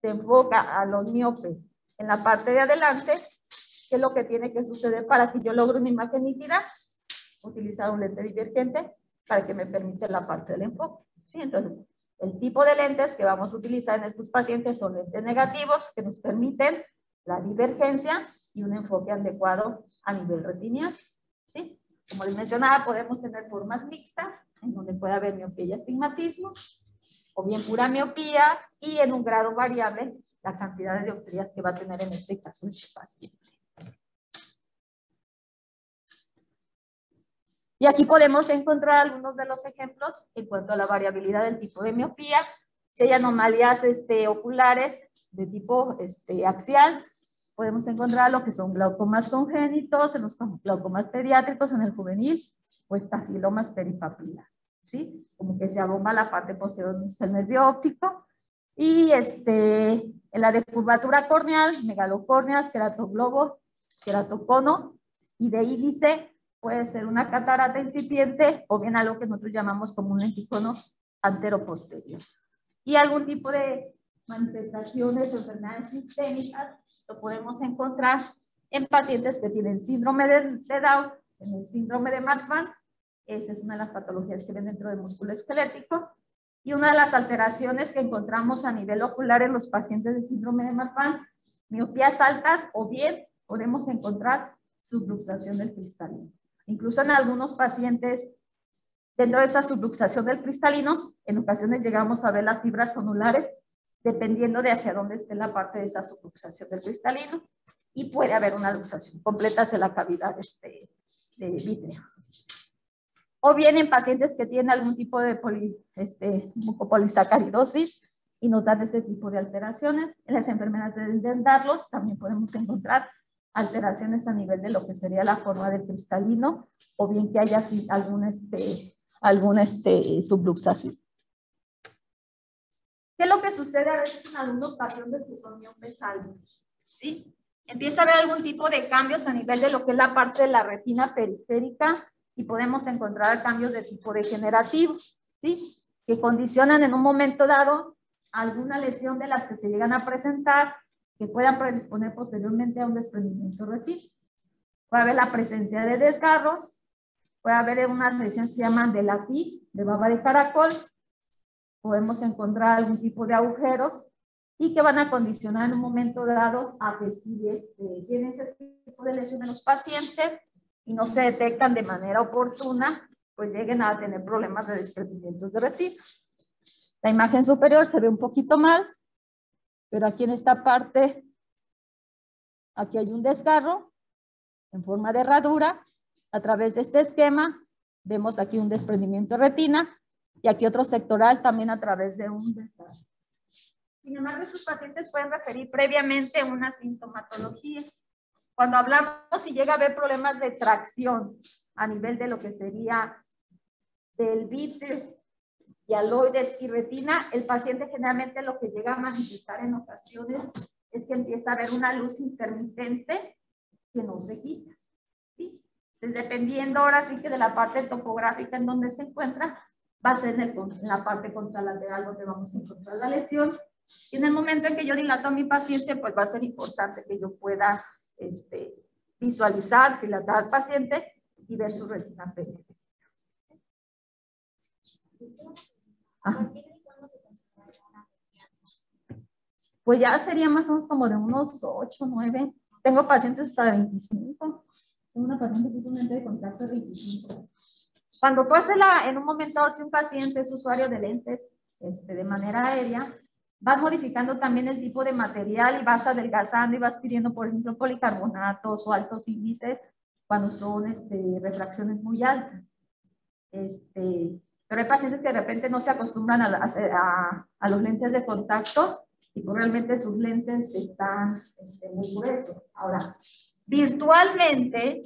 se enfoca a los miopes en la parte de adelante, ¿qué es lo que tiene que suceder para que yo logre una imagen nítida? Utilizar un lente divergente para que me permita la parte del enfoque, ¿sí? Entonces, el tipo de lentes que vamos a utilizar en estos pacientes son lentes negativos que nos permiten la divergencia y un enfoque adecuado a nivel retiniano, ¿sí? Como les mencionaba, podemos tener formas mixtas en donde puede haber miopía y astigmatismo, o bien pura miopía y en un grado variable la cantidad de dioptrías que va a tener en este caso este paciente. Y aquí podemos encontrar algunos de los ejemplos en cuanto a la variabilidad del tipo de miopía. Si hay anomalías oculares de tipo axial, podemos encontrar lo que son glaucomas congénitos, en los glaucomas pediátricos, en el juvenil, o estafilomas peripapilares, ¿sí? Como que se abomba la parte posterior del nervio óptico. Y en la de curvatura corneal, megalocórneas, queratoglobo, queratocono, y de índice, puede ser una catarata incipiente o bien algo que nosotros llamamos como un lenticono anteroposterior. Y algún tipo de manifestaciones o enfermedades sistémicas lo podemos encontrar en pacientes que tienen síndrome de Down, en el síndrome de Marfan. Esa es una de las patologías que ven dentro del músculo esquelético. Y una de las alteraciones que encontramos a nivel ocular en los pacientes de síndrome de Marfan, miopías altas, o bien podemos encontrar subluxación del cristalino. Incluso en algunos pacientes, dentro de esa subluxación del cristalino, en ocasiones llegamos a ver las fibras zonulares, dependiendo de hacia dónde esté la parte de esa subluxación del cristalino, y puede haber una luxación completa hacia la cavidad de vítreo. O bien en pacientes que tienen algún tipo de mucopolisacaridosis y notar ese tipo de alteraciones. En las enfermedades de dentarlos también podemos encontrar alteraciones a nivel de lo que sería la forma del cristalino, o bien que haya alguna subluxación. ¿Qué es lo que sucede a veces en algunos pacientes que son miopes altos? ¿Sí? Empieza a haber algún tipo de cambios a nivel de lo que es la parte de la retina periférica y podemos encontrar cambios de tipo degenerativo, ¿sí? Que condicionan en un momento dado alguna lesión de las que se llegan a presentar que puedan predisponer posteriormente a un desprendimiento retinal. Puede haber la presencia de desgarros, puede haber unas lesiones que se llaman de latiz, de baba de caracol, podemos encontrar algún tipo de agujeros y que van a condicionar en un momento dado a que si tienen ese tipo de lesión en los pacientes y no se detectan de manera oportuna, pues lleguen a tener problemas de desprendimientos de retina. La imagen superior se ve un poquito mal, pero aquí en esta parte, aquí hay un desgarro en forma de herradura. A través de este esquema, vemos aquí un desprendimiento de retina y aquí otro sectoral también a través de un desgarro. Sin embargo, estos pacientes pueden referir previamente una sintomatología. Cuando hablamos y llega a haber problemas de tracción a nivel de lo que sería del vítreo, hialoides y retina, el paciente generalmente lo que llega a manifestar en ocasiones es que empieza a haber una luz intermitente que no se quita, ¿sí? Entonces, dependiendo ahora sí que de la parte topográfica en donde se encuentra, va a ser en la parte contralateral donde vamos a encontrar la lesión. Y en el momento en que yo dilato a mi paciente, pues va a ser importante que yo pueda visualizar, dilatar al paciente y ver su retina periférica. Ajá. Pues ya sería más o menos como de unos 8, 9. Tengo pacientes hasta de 25. Tengo una paciente que hizo un lente de contacto de 25. Cuando tú haces en un momento, si un paciente es usuario de lentes de manera aérea, vas modificando también el tipo de material y vas adelgazando y vas pidiendo, por ejemplo, policarbonatos o altos índices cuando son refracciones muy altas. Pero hay pacientes que de repente no se acostumbran a los lentes de contacto y pues realmente sus lentes están muy gruesos. Ahora, virtualmente,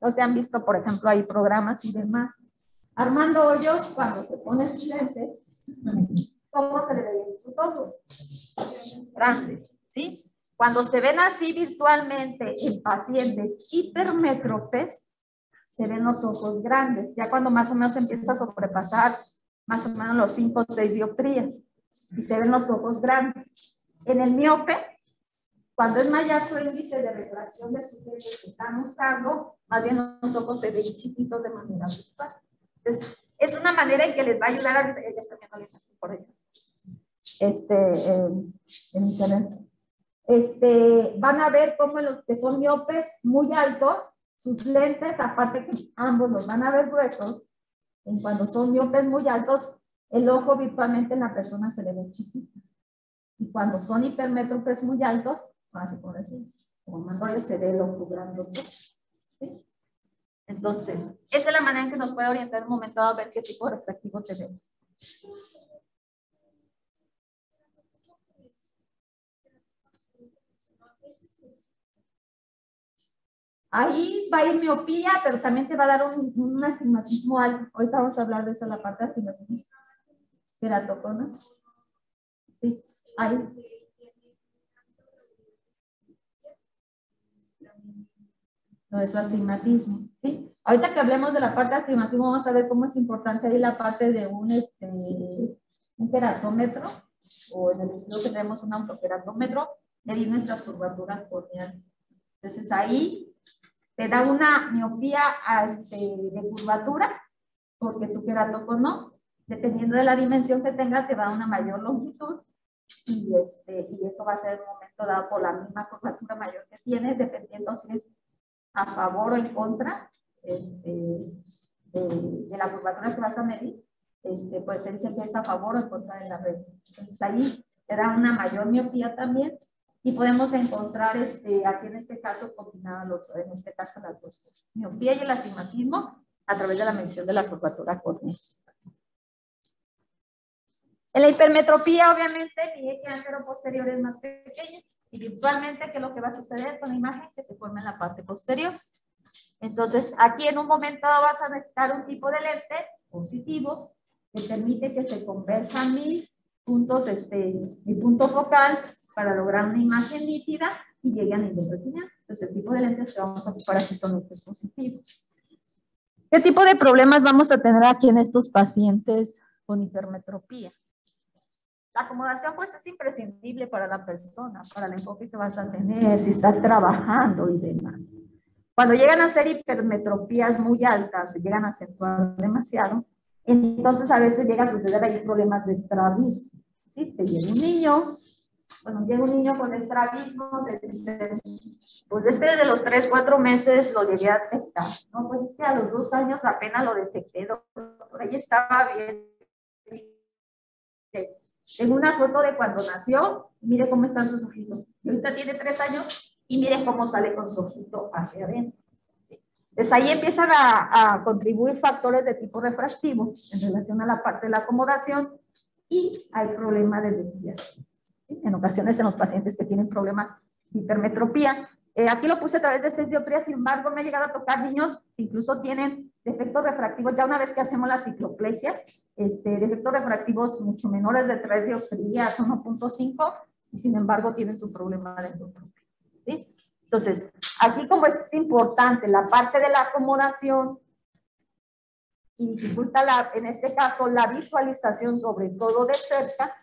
no se han visto, por ejemplo, hay programas y demás. Armando Hoyos, cuando se pone sus lentes, ¿cómo se le ven sus ojos? Grandes, ¿sí? Cuando se ven así virtualmente en pacientes hipermétropes, se ven los ojos grandes, ya cuando más o menos empieza a sobrepasar más o menos los 5 o 6 dioptrías, y se ven los ojos grandes. En el miope, cuando es mayor su índice de refracción de sus lentes que están usando, más bien los ojos se ven chiquitos de manera visual. Entonces, es una manera en que les va a ayudar a... por ejemplo, en internet. Van a ver cómo los que son miopes muy altos, sus lentes, aparte que ambos los van a ver gruesos, en cuando son miopes muy altos, el ojo virtualmente en la persona se le ve chiquito. Y cuando son hipermétropes muy altos, así por decir, como Mandoyo, se ve el ojo grandote. ¿Sí? Entonces, esa es la manera en que nos puede orientar en un momento dado a ver qué tipo de refractivo tenemos. Ahí va a ir miopía, pero también te va a dar un astigmatismo alto. Ahorita vamos a hablar de eso, la parte de astigmatismo. Queratocona. Sí, ahí. Lo de su astigmatismo, ¿sí? Ahorita que hablemos de la parte de astigmatismo, vamos a ver cómo es importante ahí la parte de un queratómetro, o en el estudio tenemos un autoqueratómetro, medir nuestras curvaturas corneales. Entonces ahí te da una miopía de curvatura, porque tu queratocono, dependiendo de la dimensión que tenga, te da una mayor longitud, y eso va a ser en un momento dado por la misma curvatura mayor que tienes, dependiendo si es a favor o en contra de la curvatura que vas a medir, puede ser que es a favor o en contra de la red. Entonces ahí te da una mayor miopía también, y podemos encontrar aquí en este caso combinadas en este caso las dos cosas, miopía y el astigmatismo a través de la medición de la curvatura córnea. En la hipermetropía, obviamente, mi eje antero-posterior es más pequeño, y virtualmente, ¿qué es lo que va a suceder con la imagen? Que se forma en la parte posterior. Entonces, aquí en un momento vas a necesitar un tipo de lente positivo que permite que se converjan mis puntos, mi punto focal para lograr una imagen nítida y llegue a nivel retinal. Entonces, el tipo de lentes que vamos a ocupar aquí son lentes positivos. ¿Qué tipo de problemas vamos a tener aquí en estos pacientes con hipermetropía? La acomodación pues es imprescindible para la persona, para el enfoque que vas a tener, si estás trabajando y demás. Cuando llegan a ser hipermetropías muy altas, se llegan a acentuar demasiado, entonces a veces llega a suceder ahí problemas de estrabismo. ¿Sí? Te llega un niño, bueno, llega un niño con estrabismo, te dicen, pues desde los 3, 4 meses lo llegué a detectar. No, pues es que a los 2 años apenas lo detecté, doctor, ahí estaba bien. Tengo una foto de cuando nació, mire cómo están sus ojitos. Y ahorita tiene 3 años y mire cómo sale con su ojito hacia adentro. Entonces ahí empiezan a contribuir factores de tipo refractivo en relación a la parte de la acomodación, y hay problemas de desviación. ¿Sí? En ocasiones en los pacientes que tienen problemas de hipermetropía. Aquí lo puse a través de 6 dioptrías, sin embargo me he llegado a tocar niños que incluso tienen defectos refractivos, ya una vez que hacemos la cicloplegia, defectos refractivos mucho menores de 3 dioptrías, 1.5, y sin embargo tienen su problema de endotropia. ¿Sí? Entonces, aquí como es importante la parte de la acomodación y dificulta en este caso la visualización, sobre todo de cerca,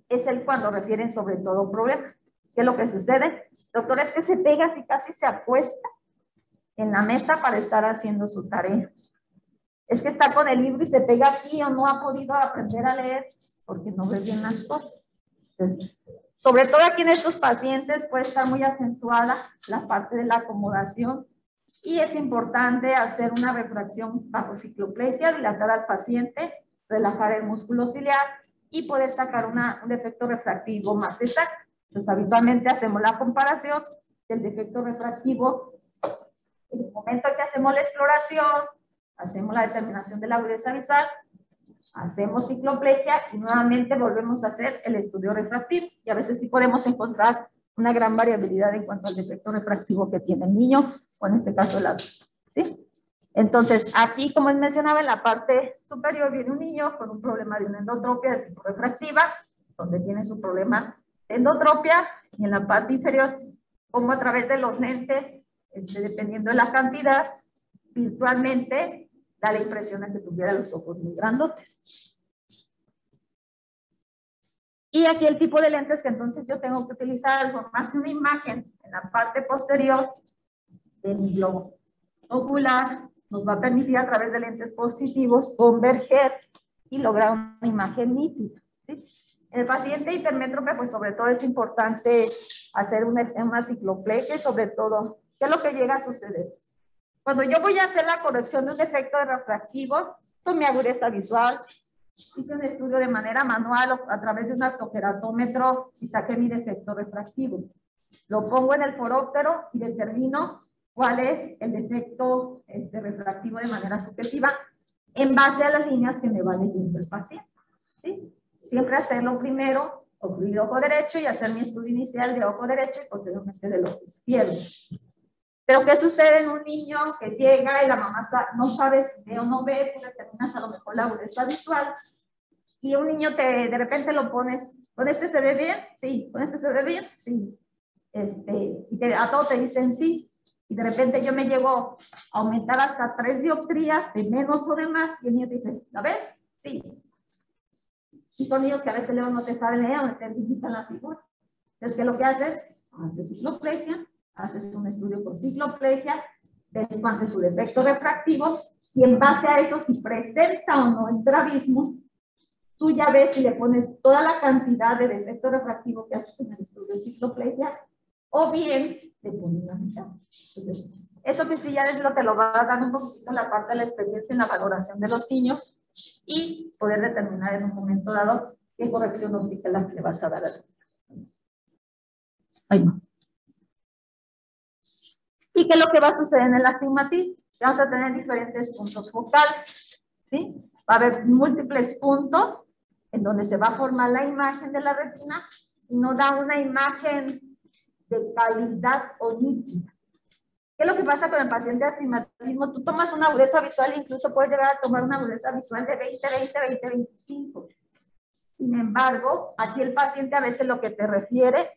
es el cuando refieren sobre todo problema. ¿Qué es lo que sucede? Doctor, es que se pega así, casi se acuesta en la mesa para estar haciendo su tarea. Es que está con el libro y se pega aquí, o no ha podido aprender a leer porque no ve bien las cosas. Entonces, sobre todo aquí en estos pacientes puede estar muy acentuada la parte de la acomodación, y es importante hacer una refracción bajo cicloplegia, dilatar al paciente, relajar el músculo ciliar y poder sacar un defecto refractivo más exacto. Entonces, habitualmente hacemos la comparación del defecto refractivo en el momento que hacemos la exploración, hacemos la determinación de la agudeza visual, hacemos cicloplegia y nuevamente volvemos a hacer el estudio refractivo. Y a veces sí podemos encontrar una gran variabilidad en cuanto al defecto refractivo que tiene el niño, o en este caso el adulto, ¿sí? Entonces, aquí, como les mencionaba, en la parte superior viene un niño con un problema de una endotropia de tipo refractiva, donde tiene su problema de endotropia, y en la parte inferior, como a través de los lentes, dependiendo de la cantidad, virtualmente da la impresión de que tuviera los ojos muy grandotes. Y aquí el tipo de lentes que entonces yo tengo que utilizar, formarse una imagen en la parte posterior de mi globo ocular, nos va a permitir a través de lentes positivos converger y lograr una imagen nítida, ¿sí? En el paciente hipermétrope, pues sobre todo es importante hacer una cicloplegia y sobre todo, ¿qué es lo que llega a suceder? Cuando yo voy a hacer la corrección de un defecto refractivo, con mi agudeza visual, hice un estudio de manera manual o a través de un artoqueratómetro y saqué mi defecto refractivo. Lo pongo en el foróptero y determino cuál es el defecto refractivo de manera subjetiva en base a las líneas que me va leyendo el paciente, ¿sí? Siempre hacerlo primero, ocluir ojo derecho y hacer mi estudio inicial de ojo derecho y posteriormente del ojo izquierdo. Pero ¿qué sucede en un niño que llega y la mamá no sabe si ve o no ve? Tú determinas a lo mejor la agudeza visual y un niño de repente lo pones, ¿con este se ve bien? Sí. ¿Con este se ve bien? Sí. Y a todos te dicen sí. Y de repente yo me llego a aumentar hasta 3 dioptrías de menos o de más y el niño te dice, ¿la ves? Sí. Y son niños que a veces luego no te saben leer o no te digitan la figura. Entonces, ¿qué es lo que haces? Haces cicloplegia, haces un estudio con cicloplegia, ves cuánto es su defecto refractivo y en base a eso, si presenta o no estrabismo, tú ya ves si le pones toda la cantidad de defecto refractivo que haces en el estudio de cicloplegia o bien le pones la mitad. Entonces, eso que sí ya es lo que lo va a dar un poquito en la parte de la experiencia en la valoración de los niños y poder determinar en un momento dado qué corrección óptica es la que le vas a dar al niño. Ay, no. ¿Y qué es lo que va a suceder en el astigmatismo? Vamos a tener diferentes puntos focales, ¿sí? Va a haber múltiples puntos en donde se va a formar la imagen de la retina y nos da una imagen de calidad o nítida. ¿Qué es lo que pasa con el paciente de astigmatismo? Tú tomas una agudeza visual e incluso puedes llegar a tomar una agudeza visual de 20, 20, 20, 25. Sin embargo, aquí el paciente a veces lo que te refiere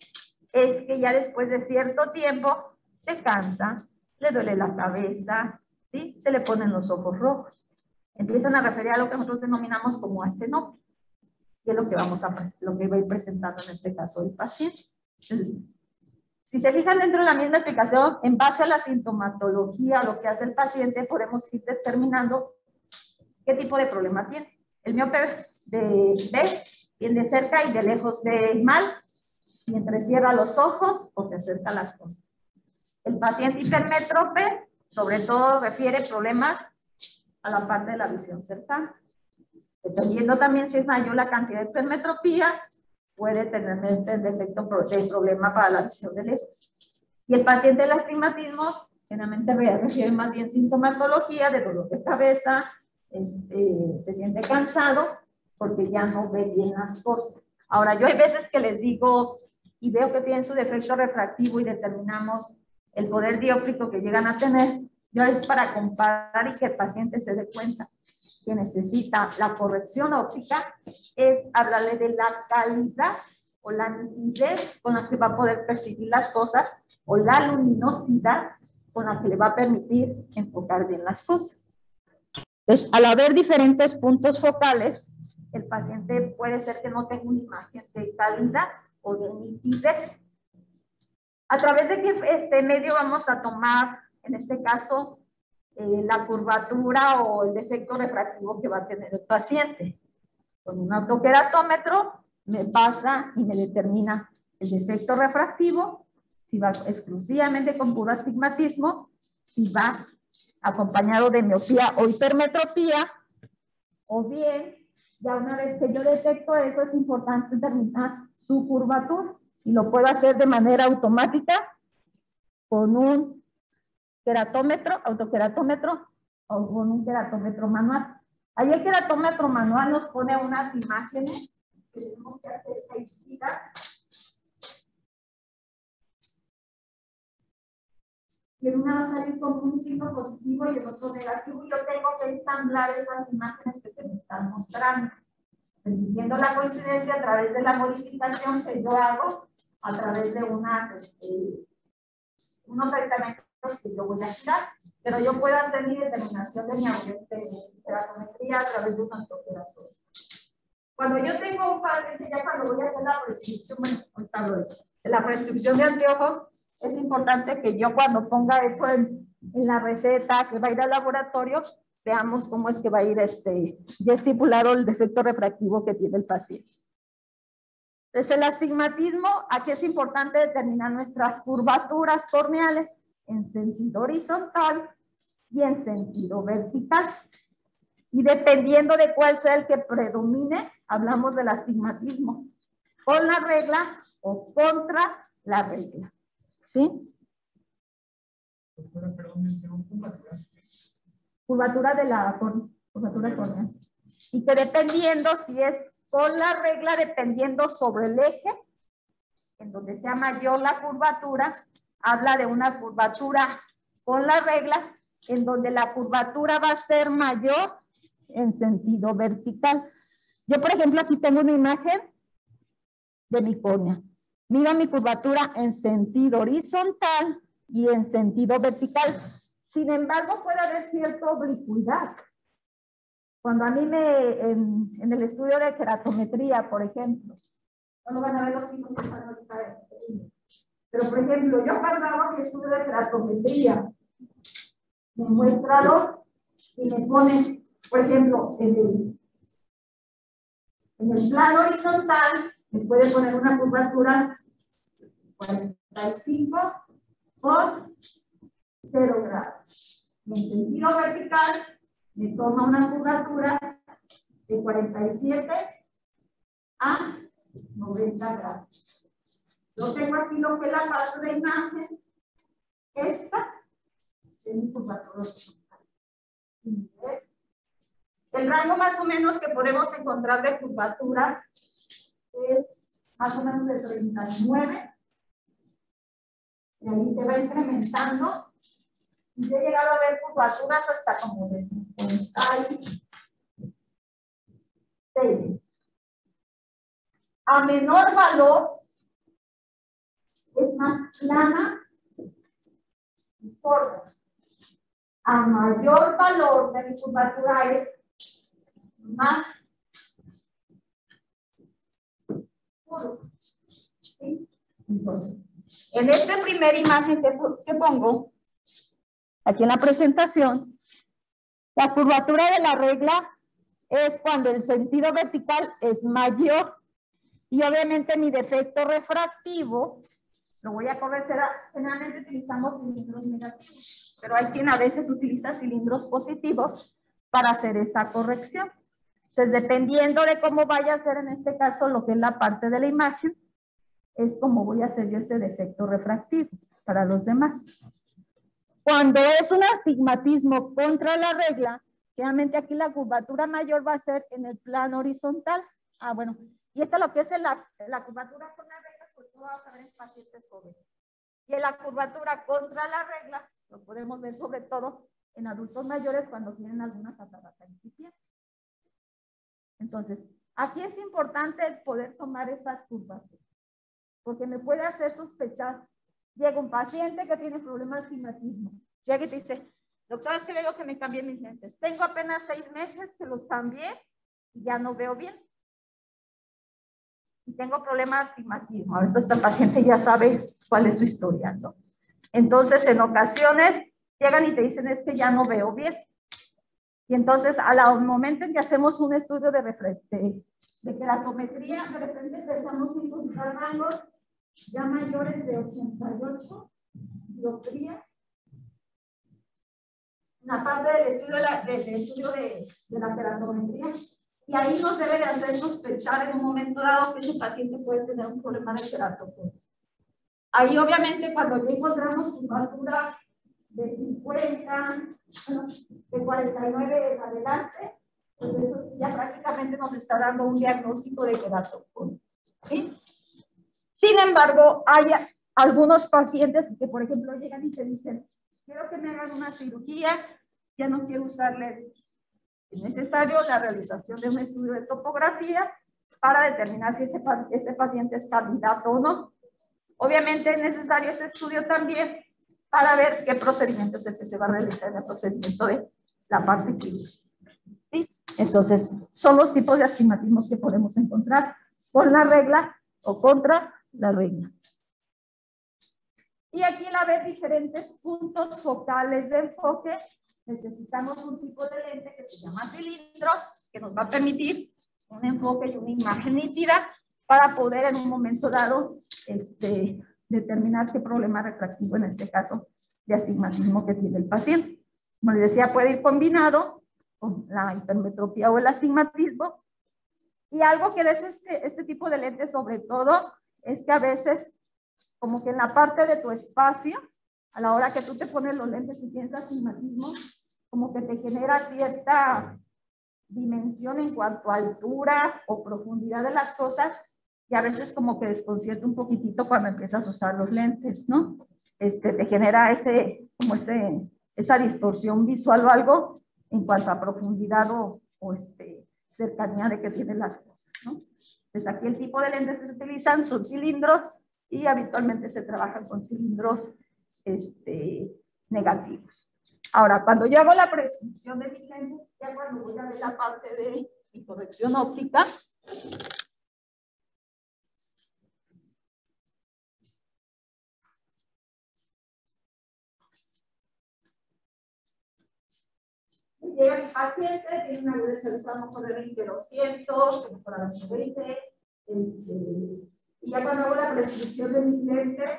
es que ya después de cierto tiempo se cansa, le duele la cabeza, ¿sí? Se le ponen los ojos rojos. Empiezan a referir a lo que nosotros denominamos como astenopia, que es lo que va a ir presentando en este caso el paciente. Entonces, si se fijan dentro de la misma explicación, en base a la sintomatología, lo que hace el paciente, podemos ir determinando qué tipo de problema tiene. El miope ve bien de cerca y de lejos ve mal, y entrecierra los ojos o se acerca a las cosas. El paciente hipermétrope, sobre todo, refiere problemas a la parte de la visión cercana. Dependiendo también si es mayor la cantidad de hipermetropía, puede tener defecto de problema para la visión de lejos. Y el paciente del astigmatismo, generalmente refiere más bien sintomatología de dolor de cabeza, se siente cansado porque ya no ve bien las cosas. Ahora, yo hay veces que les digo y veo que tienen su defecto refractivo y determinamos el poder dióptrico que llegan a tener, yo es para comparar y que el paciente se dé cuenta que necesita la corrección óptica, es hablarle de la calidad o la nitidez con la que va a poder percibir las cosas o la luminosidad con la que le va a permitir enfocar bien las cosas. Entonces, al haber diferentes puntos focales, el paciente puede ser que no tenga una imagen de calidad o de nitidez. ¿A través de qué medio vamos a tomar, en este caso, la curvatura o el defecto refractivo que va a tener el paciente? Con un autoqueratómetro me pasa y me determina el defecto refractivo, si va exclusivamente con puro astigmatismo, si va acompañado de miopía o hipermetropía, o bien Ya una vez que yo detecto eso, es importante determinar su curvatura y lo puedo hacer de manera automática con un queratómetro, autoqueratómetro o con un queratómetro manual. Ahí el queratómetro manual nos pone unas imágenes que tenemos que hacer felicidad. Y en una va a salir como un signo positivo y el otro negativo. Y yo tengo que ensamblar esas imágenes que se me están mostrando, permitiendo la coincidencia a través de la modificación que yo hago a través de unos aditamentos que yo voy a girar, pero yo puedo hacer mi determinación de mi queratometría a través de un autoqueratómetro. Cuando yo tengo un paciente, ya cuando voy a hacer la prescripción, bueno, ahorita hablo de eso, la prescripción de anteojos, es importante que yo cuando ponga eso en la receta que va a ir al laboratorio, veamos cómo es que va a ir ya estipulado el defecto refractivo que tiene el paciente. Entonces, el astigmatismo, aquí es importante determinar nuestras curvaturas corneales en sentido horizontal y en sentido vertical. Y dependiendo de cuál sea el que predomine, hablamos del astigmatismo con la regla o contra la regla. ¿Sí? Doctora, perdón, mencionó curvatura. Curvatura de la curvatura corneal. Y que dependiendo si es con la regla, dependiendo sobre el eje, en donde sea mayor la curvatura, habla de una curvatura con la regla, en donde la curvatura va a ser mayor en sentido vertical. Yo, por ejemplo, aquí tengo una imagen de mi córnea. Mira mi curvatura en sentido horizontal y en sentido vertical. Sin embargo, puede haber cierta oblicuidad. Cuando a mí en el estudio de queratometría, por ejemplo, no van a ver los chicos que están ahorita. Pero, por ejemplo, yo cuando hago mi estudio de queratometría, me muestra los y me pone, por ejemplo, en el plano horizontal, me puede poner una curvatura 45 por 0 grados. En sentido vertical, me toma una curvatura de 47 a 90 grados. Yo tengo aquí lo que es la fase de imagen. Esta es mi curvatura horizontal. El rango más o menos que podemos encontrar de curvatura es más o menos de 39. Y ahí se va incrementando. Y yo he llegado a ver curvaturas hasta como de 56. A menor valor es más plana y corta. A mayor valor de mi curvatura es más puro. ¿Sí? Entonces, en esta primera imagen que pongo, aquí en la presentación, la curvatura de la regla es cuando el sentido vertical es mayor y obviamente mi defecto refractivo lo voy a corregir. Generalmente utilizamos cilindros negativos, pero hay quien a veces utiliza cilindros positivos para hacer esa corrección. Entonces, dependiendo de cómo vaya a ser en este caso lo que es la parte de la imagen, es como voy a hacer yo ese defecto refractivo para los demás. Cuando es un astigmatismo contra la regla, generalmente aquí la curvatura mayor va a ser en el plano horizontal. Ah, bueno, y esta lo que es la curvatura con la regla, sobre todo vamos a ver en pacientes jóvenes. Y en la curvatura contra la regla, lo podemos ver sobre todo en adultos mayores cuando tienen alguna catarata incipiente. Entonces, aquí es importante poder tomar esas curvas, porque me puede hacer sospechar. Llega un paciente que tiene problemas de astigmatismo. Llega y te dice, doctor, es que le digo que me cambié mis lentes. Tengo apenas 6 meses que los cambié y ya no veo bien. Y tengo problemas de astigmatismo. A veces esta paciente ya sabe cuál es su historial, ¿no? Entonces, en ocasiones, llegan y te dicen, es que ya no veo bien. Y entonces, al momento en que hacemos un estudio de queratometría, de repente empezamos a encontrar rangos ya mayores de 88 dioptrías. Una parte del estudio de la queratometría Y ahí nos debe de hacer sospechar en un momento dado que ese paciente puede tener un problema de queratoconio. Ahí obviamente cuando ya encontramos curvaturas de 50, de 49 en adelante, pues eso ya prácticamente nos está dando un diagnóstico de queratoconio, ¿sí? Sin embargo, hay algunos pacientes que, por ejemplo, llegan y te dicen, quiero que me hagan una cirugía, ya no quiero usar lentes. Es necesario la realización de un estudio de topografía para determinar si ese paciente es candidato o no. Obviamente es necesario ese estudio también para ver qué procedimiento es el que se va a realizar en el procedimiento de la parte clínica, ¿sí? Entonces, son los tipos de astigmatismos que podemos encontrar con la regla o contra la regla. Y aquí al haber diferentes puntos focales de enfoque, necesitamos un tipo de lente que se llama cilindro, que nos va a permitir un enfoque y una imagen nítida para poder en un momento dado determinar qué problema refractivo, en este caso, de astigmatismo que tiene el paciente. Como les decía, puede ir combinado con la hipermetropía o el astigmatismo. Y algo que es este tipo de lentes sobre todo es que a veces como que en la parte de tu espacio, a la hora que tú te pones los lentes y tienes astigmatismo, como que te genera cierta dimensión en cuanto a altura o profundidad de las cosas, y a veces como que desconcierta un poquitito cuando empiezas a usar los lentes, ¿no? Te genera esa distorsión visual o algo en cuanto a profundidad o cercanía de que tienen las cosas, ¿no? Entonces aquí el tipo de lentes que se utilizan son cilindros y habitualmente se trabajan con cilindros negativos. Ahora, cuando yo hago la prescripción de mis lentes, ya cuando voy a ver la parte de mi corrección óptica, llega mi paciente, tiene una agudeza visual a lo mejor de 20/200, mejor a 20, y ya cuando hago la prescripción de mis lentes,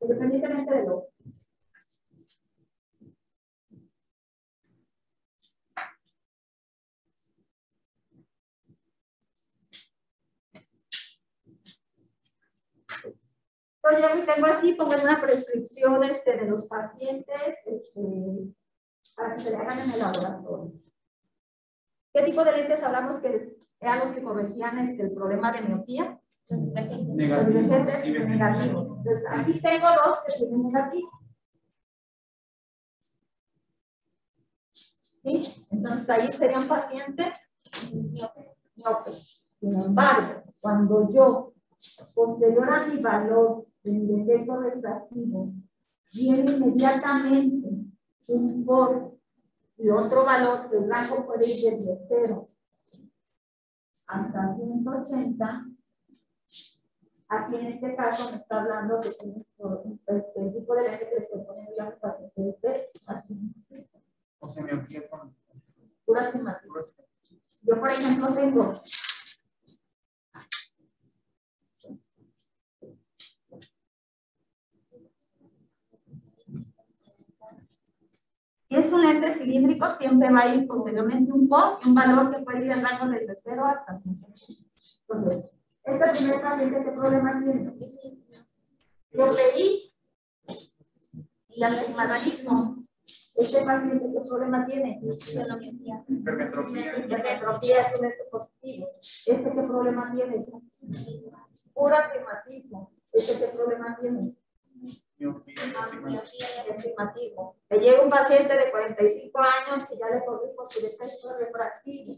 independientemente de lo yo ya tengo así, pongo una prescripción de los pacientes para que se le hagan en el laboratorio. ¿Qué tipo de lentes hablamos que eran los que corregían el problema de miopía? Negativos. Entonces, aquí tengo dos que tienen negativo. ¿Sí? Entonces, ahí sería un paciente miope. Sin embargo, cuando yo, posterior a mi valor de mi defecto refractivo, viene inmediatamente un por y otro valor, que el rango puede ir desde 0 hasta 180, aquí en este caso me está hablando de el tipo de lente que le estoy poniendo ya a mi paciente de astigmatismo. O sea, miopía con Pura astigmatismo. Yo, por ejemplo, tengo si es un lente cilíndrico, siempre va a ir posteriormente un POC y un valor que puede ir al rango desde 0 hasta 180. Entonces, este primer paciente, ¿qué problema tiene? Yo pedí y astigmatismo. Este paciente, ¿qué problema tiene? Hipermetropía es un lente positivo. ¿Este qué problema tiene? Puro astigmatismo. ¿Este qué problema tiene? Astigmatismo. Me llega un paciente de 45 años que ya le corrijo su defecto refractivo.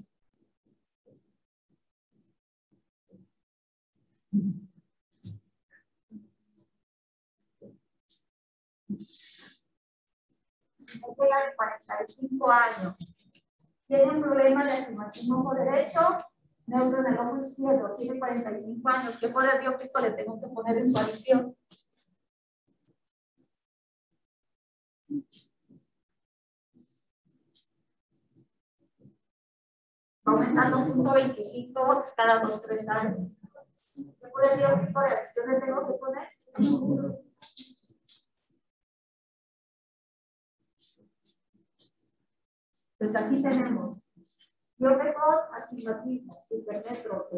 Llega de 45 años. Tiene un problema de astigmatismo ojo derecho, neutro en el ojo izquierdo. Tiene 45 años. ¿Qué poder dióptrico le tengo que poner en su adición? Va aumentando 0.25 cada 2-3 años. ¿Qué puede decir qué tipo de acciones tengo que poner? Pues aquí tenemos, yo tengo astigmatismo, hipermetro,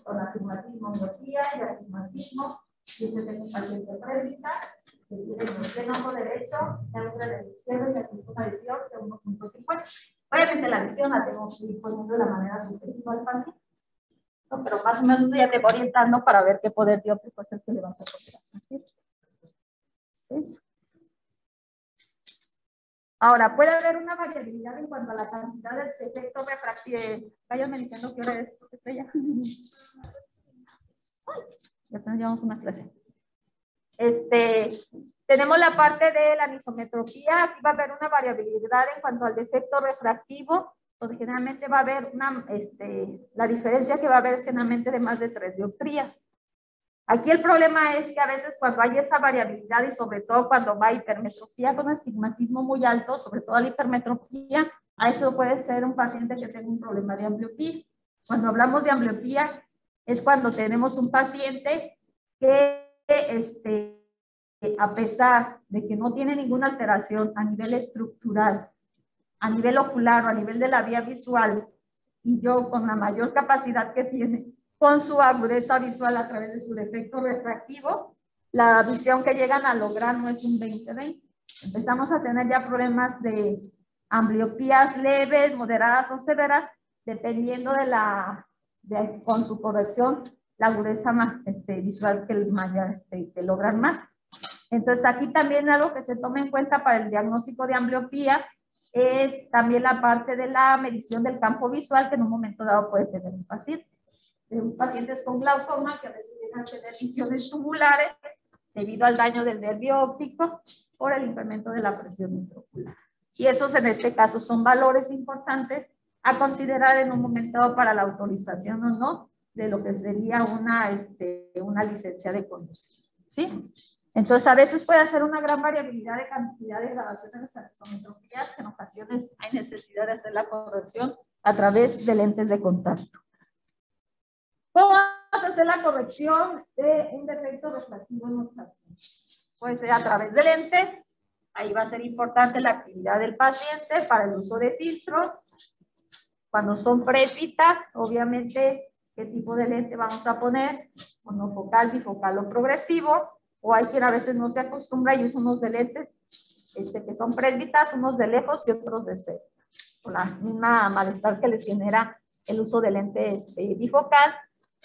con astigmatismo, miopía y astigmatismo, y ese tengo un paciente prédita, que tiene el ojo derecho, el ojo de la izquierda y así una visión de 1.50. Obviamente la visión la tengo que ir poniendo de la manera subjetiva al paciente, ¿no? Pero más o menos ya te voy orientando para ver qué poder dióptrico es el que le vas a poner. ¿Sí? Ahora, puede haber una variabilidad en cuanto a la cantidad de efecto refractivo. Váyanme diciendo qué hora es, Estrella. Ya llevamos una clase. Tenemos la parte de la anisometropía. Aquí va a haber una variabilidad en cuanto al defecto refractivo, donde generalmente va a haber una, la diferencia que va a haber es generalmente de más de 3 dioptrías. Aquí el problema es que a veces cuando hay esa variabilidad y sobre todo cuando va a hipermetropía con astigmatismo muy alto, sobre todo la hipermetropía, a eso puede ser un paciente que tenga un problema de ambliopía. Cuando hablamos de ambliopía es cuando tenemos un paciente que a pesar de que no tiene ninguna alteración a nivel estructural, a nivel ocular o a nivel de la vía visual, y yo con la mayor capacidad que tiene, con su agudeza visual a través de su defecto refractivo, la visión que llegan a lograr no es un 20/20. Empezamos a tener ya problemas de ambliopías leves, moderadas o severas, dependiendo con su corrección, la agudeza más visual que logran más. Entonces aquí también algo que se toma en cuenta para el diagnóstico de ambliopía es también la parte de la medición del campo visual que en un momento dado puede tener un paciente. Pacientes con glaucoma que a veces llegan a tener visiones tubulares debido al daño del nervio óptico por el incremento de la presión intraocular. Y esos en este caso son valores importantes a considerar en un momento dado para la autorización o no de lo que sería una licencia de conducir. ¿Sí? Entonces, a veces puede hacer una gran variabilidad de cantidad de grabaciones de anisometropías, que en ocasiones hay necesidad de hacer la corrección a través de lentes de contacto. ¿Cómo vamos a hacer la corrección de un defecto refractivo en los pacientes? Puede ser a través de lentes. Ahí va a ser importante la actividad del paciente para el uso de filtros. Cuando son presbitas, obviamente, ¿qué tipo de lente vamos a poner? Monofocal, bifocal o progresivo. O hay quien a veces no se acostumbra y usa unos de lentes que son presbitas, unos de lejos y otros de cerca. Por la misma malestar que les genera el uso de lente bifocal.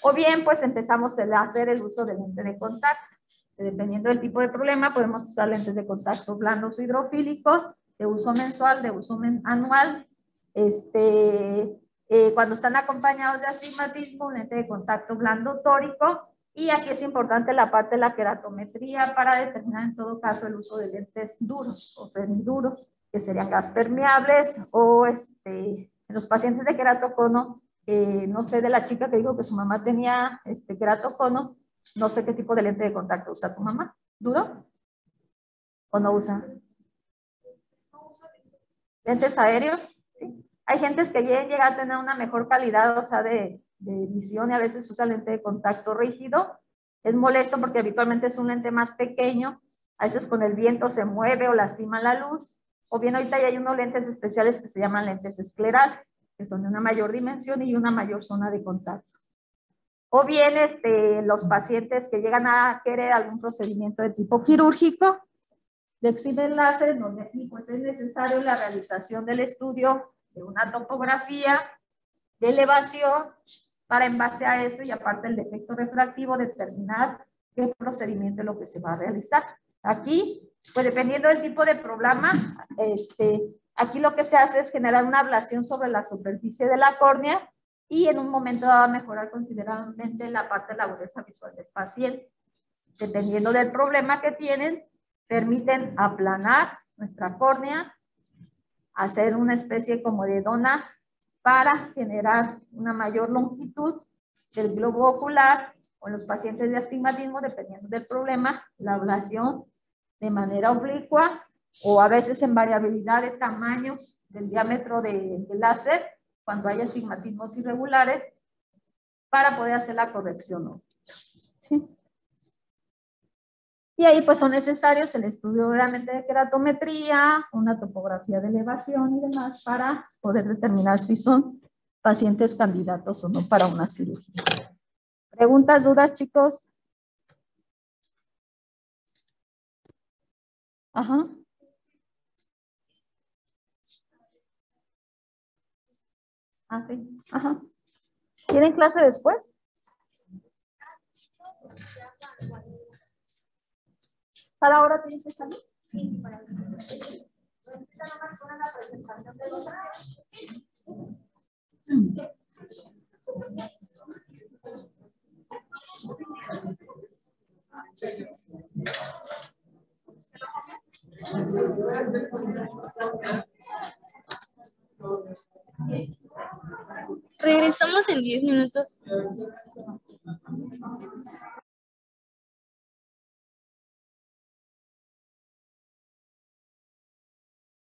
O bien, pues empezamos a hacer el uso de lente de contacto. Dependiendo del tipo de problema, podemos usar lentes de contacto blandos o hidrofílicos, de uso mensual, de uso anual. Cuando están acompañados de astigmatismo, un lente de contacto blando tórico. Y aquí es importante la parte de la queratometría para determinar en todo caso el uso de lentes duros o semiduros, que serían gas permeables o en los pacientes de queratocono, no sé de la chica que dijo que su mamá tenía queratocono, no sé qué tipo de lente de contacto usa tu mamá. ¿Duro? ¿O no usa? ¿Lentes aéreos? Sí. Hay gentes que llegan a tener una mejor calidad, o sea, de visión y a veces usa lente de contacto rígido. Es molesto porque habitualmente es un lente más pequeño. A veces con el viento se mueve o lastima la luz. O bien ahorita ya hay unos lentes especiales que se llaman lentes esclerales, que son de una mayor dimensión y una mayor zona de contacto. O bien los pacientes que llegan a querer algún procedimiento de tipo quirúrgico, de excimer láser, donde aquí pues es necesario la realización del estudio de una topografía de elevación para en base a eso y aparte el defecto refractivo determinar qué procedimiento es lo que se va a realizar. Aquí, pues dependiendo del tipo de problema, aquí lo que se hace es generar una ablación sobre la superficie de la córnea y en un momento va a mejorar considerablemente la parte de la agudeza visual del paciente. Dependiendo del problema que tienen, permiten aplanar nuestra córnea, hacer una especie como de dona para generar una mayor longitud del globo ocular o en los pacientes de astigmatismo, dependiendo del problema, la ablación de manera oblicua o a veces en variabilidad de tamaños del diámetro del láser, cuando hay astigmatismos irregulares, para poder hacer la corrección óptica. ¿Sí? Y ahí pues son necesarios el estudio obviamente de queratometría, una topografía de elevación y demás para poder determinar si son pacientes candidatos o no para una cirugía. ¿Preguntas, dudas, chicos? Ajá. Ah, sí. Ajá. ¿Tienen clase después? ¿Para ahora tienen que salir? Sí, para ahora. La presentación de los datos. Regresamos en 10 minutos.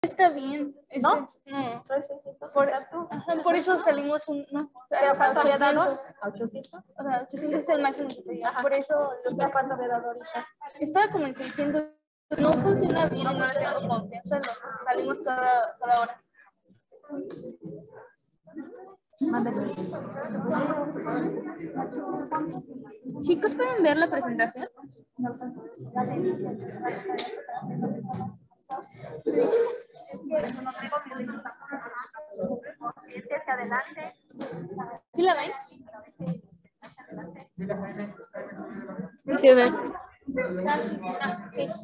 Está bien. ¿No? No. Por eso salimos no, ¿Pero cuánto había dado? 800. O sea, 800 es el máximo que pedía. Por eso ¿Cuánto había dado ahorita? estaba como en 600. No funciona bien, no le tengo confianza. Salimos cada hora. Mándale. Chicos, ¿pueden ver la presentación? Hacia adelante. ¿Sí la ven? Sí, ve.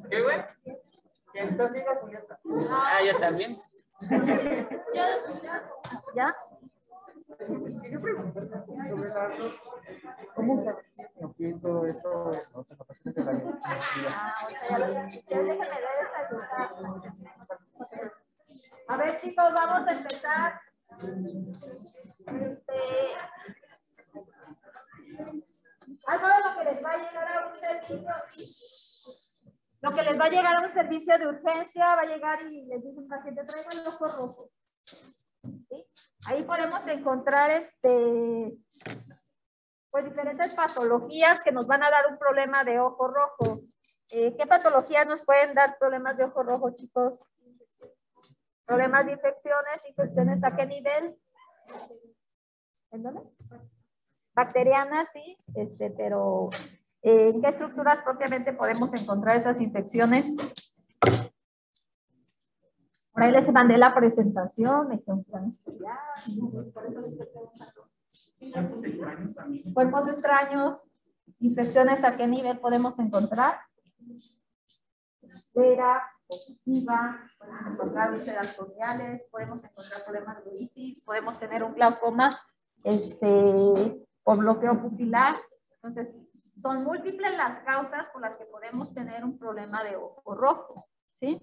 ¿Qué, güey? Ah, ya también. ¿Ya? ¿Cómo se todo eso en las ocasiones de la A ver, chicos, vamos a empezar. Algo de lo que les va a llegar a un servicio. Lo que les va a llegar a un servicio de urgencia va a llegar y les dice un paciente, traiga el ojo rojo. ¿Sí? Ahí podemos encontrar pues diferentes patologías que nos van a dar un problema de ojo rojo. ¿Qué patologías nos pueden dar problemas de ojo rojo, chicos? Problemas de infecciones a qué nivel? ¿En dónde? Bacterianas, sí, pero ¿en qué estructuras propiamente podemos encontrar esas infecciones? Por ahí les mandé la presentación, cuerpos extraños, infecciones a qué nivel podemos encontrar? Esfera, positiva, podemos encontrar úlceras corneales, podemos encontrar problemas de uritis, podemos tener un glaucoma o bloqueo pupilar. Entonces, son múltiples las causas por las que podemos tener un problema de ojo rojo, ¿sí?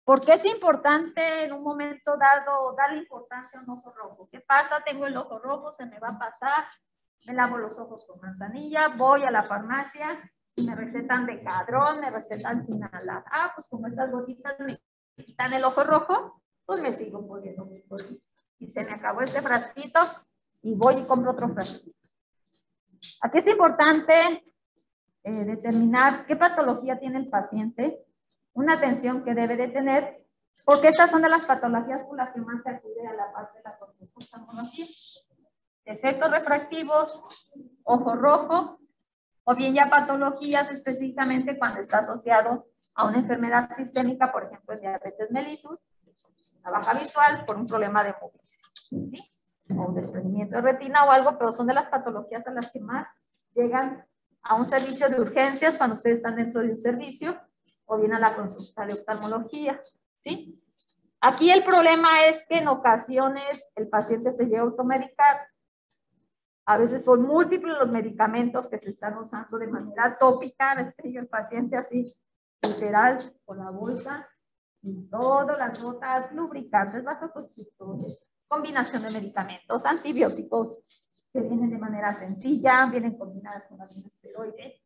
¿Por qué es importante en un momento dado darle importancia a un ojo rojo? ¿Qué pasa? Tengo el ojo rojo, se me va a pasar, me lavo los ojos con manzanilla, voy a la farmacia, me recetan Decadron, me recetan Sinalab. Ah, pues como estas gotitas me quitan el ojo rojo, pues me sigo poniendo mi gotita. Y se me acabó este frasquito y voy y compro otro frasquito. Aquí es importante determinar qué patología tiene el paciente, una atención que debe de tener, porque estas son de las patologías por las que más se acude a la parte de la oftalmología. Efectos refractivos, ojo rojo, o bien ya patologías específicamente cuando está asociado a una enfermedad sistémica, por ejemplo, el diabetes mellitus, la baja visual por un problema de movilidad, ¿sí? O un desprendimiento de retina o algo, pero son de las patologías a las que más llegan a un servicio de urgencias cuando ustedes están dentro de un servicio o bien a la consulta de oftalmología, ¿sí? Aquí el problema es que en ocasiones el paciente se llega a automedicar. A veces son múltiples los medicamentos que se están usando de manera tópica, y el paciente así, literal, con la bolsa, y todas las gotas, lubricantes, vasoconstrictores, combinación de medicamentos, antibióticos, que vienen de manera sencilla, vienen combinadas con algún esteroide,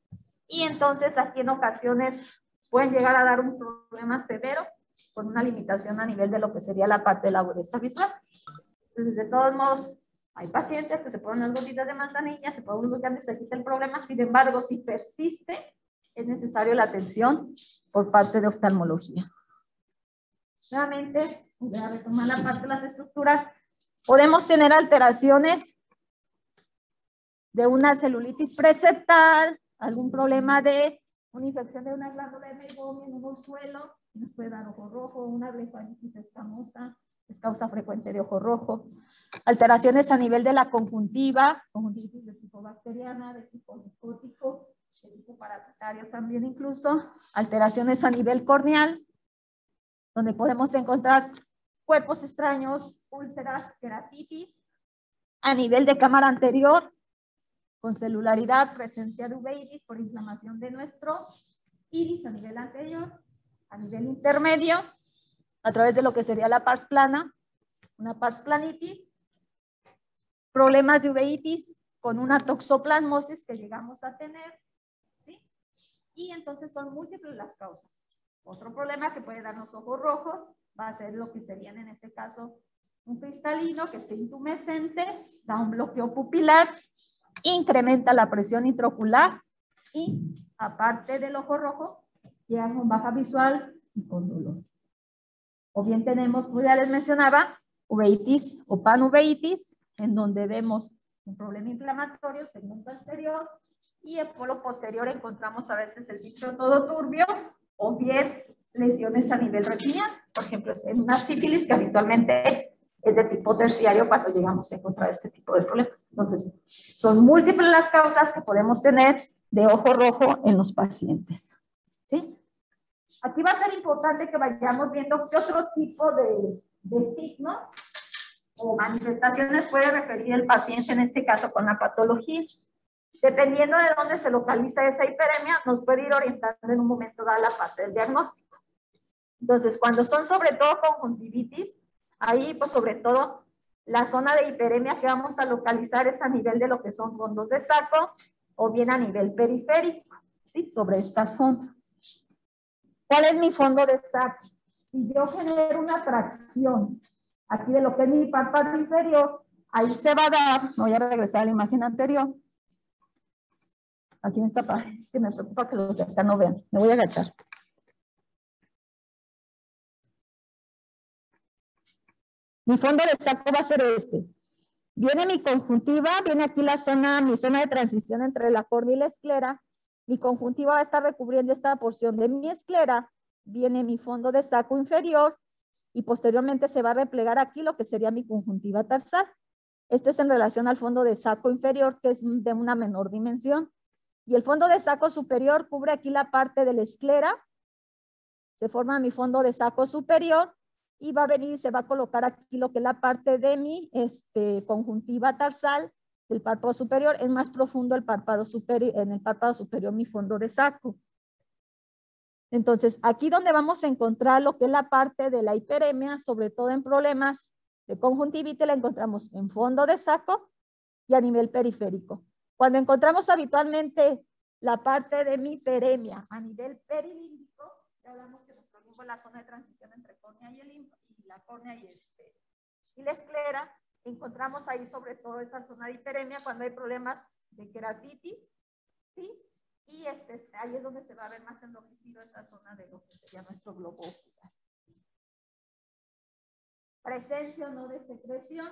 y entonces aquí en ocasiones pueden llegar a dar un problema severo con una limitación a nivel de lo que sería la parte de la agudeza visual. Entonces, de todos modos, Hay pacientes que se ponen unas gotitas de manzanilla, se ponen unos grandes, se quita el problema. Sin embargo, si persiste, es necesario la atención por parte de oftalmología. Nuevamente, voy a retomar la parte de las estructuras. Podemos tener alteraciones de una celulitis preseptal, algún problema de una infección de una glándula de Meibomian en un orzuelo, nos puede dar ojo rojo, una blefaritis escamosa, es causa frecuente de ojo rojo. Alteraciones a nivel de la conjuntiva, conjuntivitis de tipo bacteriana, de tipo micótico, de tipo parasitario también incluso. Alteraciones a nivel corneal, donde podemos encontrar cuerpos extraños, úlceras, queratitis. A nivel de cámara anterior, con celularidad, presencia de uveitis por inflamación de nuestro iris a nivel anterior. A nivel intermedio, a través de lo que sería la pars plana, una pars planitis, problemas de uveitis con una toxoplasmosis que llegamos a tener, ¿sí? Y entonces son múltiples las causas. Otro problema que puede darnos ojos rojos va a ser lo que serían en este caso un cristalino que esté intumescente, da un bloqueo pupilar, incrementa la presión intraocular y aparte del ojo rojo, llegan con baja visual y con dolor. O bien tenemos, como ya les mencionaba, uveitis o panuveitis, en donde vemos un problema inflamatorio, segmento anterior, y el polo posterior encontramos a veces el bicho todo turbio, o bien lesiones a nivel retinal. Por ejemplo, en una sífilis que habitualmente es de tipo terciario cuando llegamos a encontrar este tipo de problemas. Entonces, son múltiples las causas que podemos tener de ojo rojo en los pacientes. ¿Sí? Aquí va a ser importante que vayamos viendo qué otro tipo de signos o manifestaciones puede referir el paciente, en este caso con la patología. Dependiendo de dónde se localiza esa hiperemia, nos puede ir orientando en un momento dado la parte del diagnóstico. Entonces, cuando son sobre todo conjuntivitis, ahí pues sobre todo la zona de hiperemia que vamos a localizar es a nivel de lo que son fondos de saco o bien a nivel periférico, ¿sí? Sobre esta zona. ¿Cuál es mi fondo de saco? Si yo genero una tracción aquí de lo que es mi párpado inferior, ahí se va a dar, voy a regresar a la imagen anterior. Aquí en esta página, es que me preocupa que los de acá no vean. Me voy a agachar. Mi fondo de saco va a ser este. Viene mi conjuntiva, viene aquí la zona, mi zona de transición entre la córnea y la esclera. Mi conjuntiva va a estar recubriendo esta porción de mi esclera. Viene mi fondo de saco inferior y posteriormente se va a replegar aquí lo que sería mi conjuntiva tarsal. Esto es en relación al fondo de saco inferior, que es de una menor dimensión. Y el fondo de saco superior cubre aquí la parte de la esclera. Se forma mi fondo de saco superior y va a venir y se va a colocar aquí lo que es la parte de mi conjuntiva tarsal del párpado superior. Es más profundo el párpado superior, en el párpado superior mi fondo de saco. Entonces, aquí donde vamos a encontrar lo que es la parte de la hiperemia, sobre todo en problemas de conjuntivitis, la encontramos en fondo de saco y a nivel periférico. Cuando encontramos habitualmente la parte de mi hiperemia a nivel perilímbico, ya hablamos que nuestro limbo es la zona de transición entre córnea y la córnea y la esclera, encontramos ahí sobre todo esa zona de hiperemia cuando hay problemas de queratitis, ¿sí? Y ahí es donde se va a ver más enrojecido esa zona de lo que sería nuestro globo ocular. Presencia o no de secreción,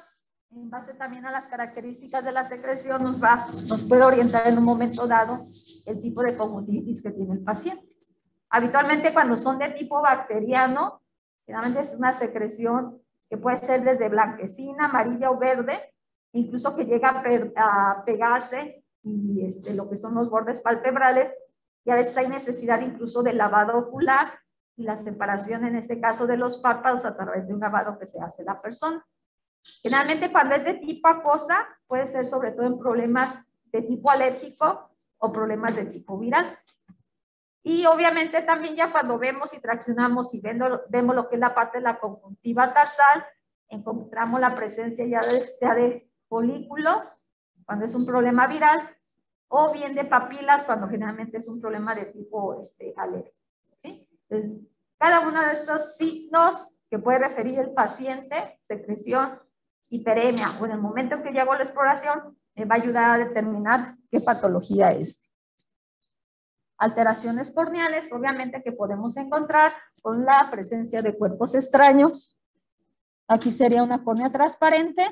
en base también a las características de la secreción, nos puede orientar en un momento dado el tipo de conjuntivitis que tiene el paciente. Habitualmente cuando son de tipo bacteriano, generalmente es una secreción que puede ser desde blanquecina, amarilla o verde, incluso que llega a pegarse y lo que son los bordes palpebrales, y a veces hay necesidad incluso de lavado ocular y la separación en este caso de los párpados a través de un lavado que se hace la persona. Generalmente cuando es de tipo acuosa puede ser sobre todo en problemas de tipo alérgico o problemas de tipo viral. Y obviamente también ya cuando vemos y traccionamos y vemos lo que es la parte de la conjuntiva tarsal, encontramos la presencia ya sea de folículos, cuando es un problema viral, o bien de papilas, cuando generalmente es un problema de tipo alérgico. ¿Sí? Entonces, cada uno de estos signos que puede referir el paciente, secreción hiperemia, o en el momento en que yo hago la exploración, me va a ayudar a determinar qué patología es. Alteraciones corneales, obviamente, que podemos encontrar con la presencia de cuerpos extraños. Aquí sería una córnea transparente.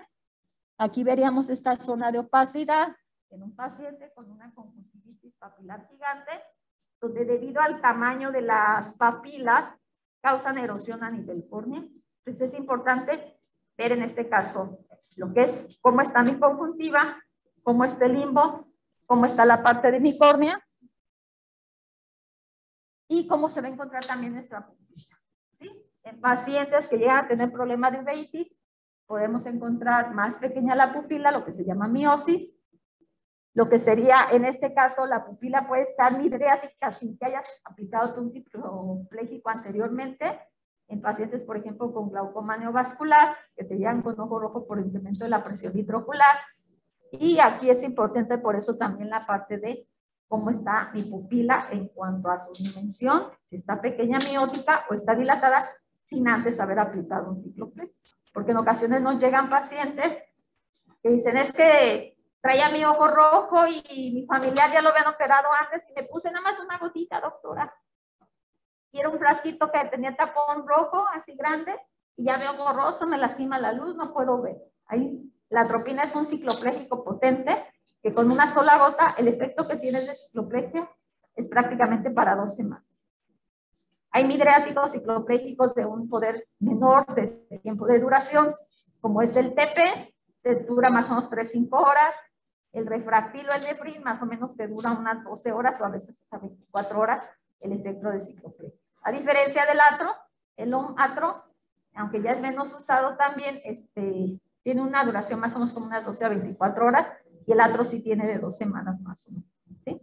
Aquí veríamos esta zona de opacidad en un paciente con una conjuntivitis papilar gigante, donde debido al tamaño de las papilas causan erosión a nivel córnea. Entonces es importante ver en este caso lo que es cómo está mi conjuntiva, cómo está el limbo, cómo está la parte de mi córnea y cómo se va a encontrar también nuestra pupila. ¿Sí? En pacientes que llegan a tener problemas de uveitis, podemos encontrar más pequeña la pupila, lo que se llama miosis. Lo que sería, en este caso, la pupila puede estar midriática sin que hayas aplicado tu ciclopléjico anteriormente. En pacientes, por ejemplo, con glaucoma neovascular, que te llegan con ojo rojo por incremento de la presión intraocular. Y aquí es importante, por eso también la parte de cómo está mi pupila en cuanto a su dimensión, si está pequeña miótica o está dilatada, sin antes haber aplicado un ciclopléjico. Porque en ocasiones nos llegan pacientes que dicen, es que traía mi ojo rojo y mi familiar ya lo habían operado antes y me puse nada más una gotita, doctora. Y era un frasquito que tenía tapón rojo, así grande, y ya veo borroso, me lastima la luz, no puedo ver. Ahí, la atropina es un ciclopléjico potente, que con una sola gota, el efecto que tiene de cicloplegia es prácticamente para 2 semanas. Hay midriáticos cicloplégicos de un poder menor de tiempo de duración, como es el TP, te dura más o menos 3-5 horas. El refractil o el Neprin más o menos te dura unas 12 horas o a veces hasta 24 horas el efecto de cicloplegia. A diferencia del atro, el atro, aunque ya es menos usado también, tiene una duración más o menos como unas 12 a 24 horas y el atro sí tiene de 2 semanas más o menos. ¿Sí?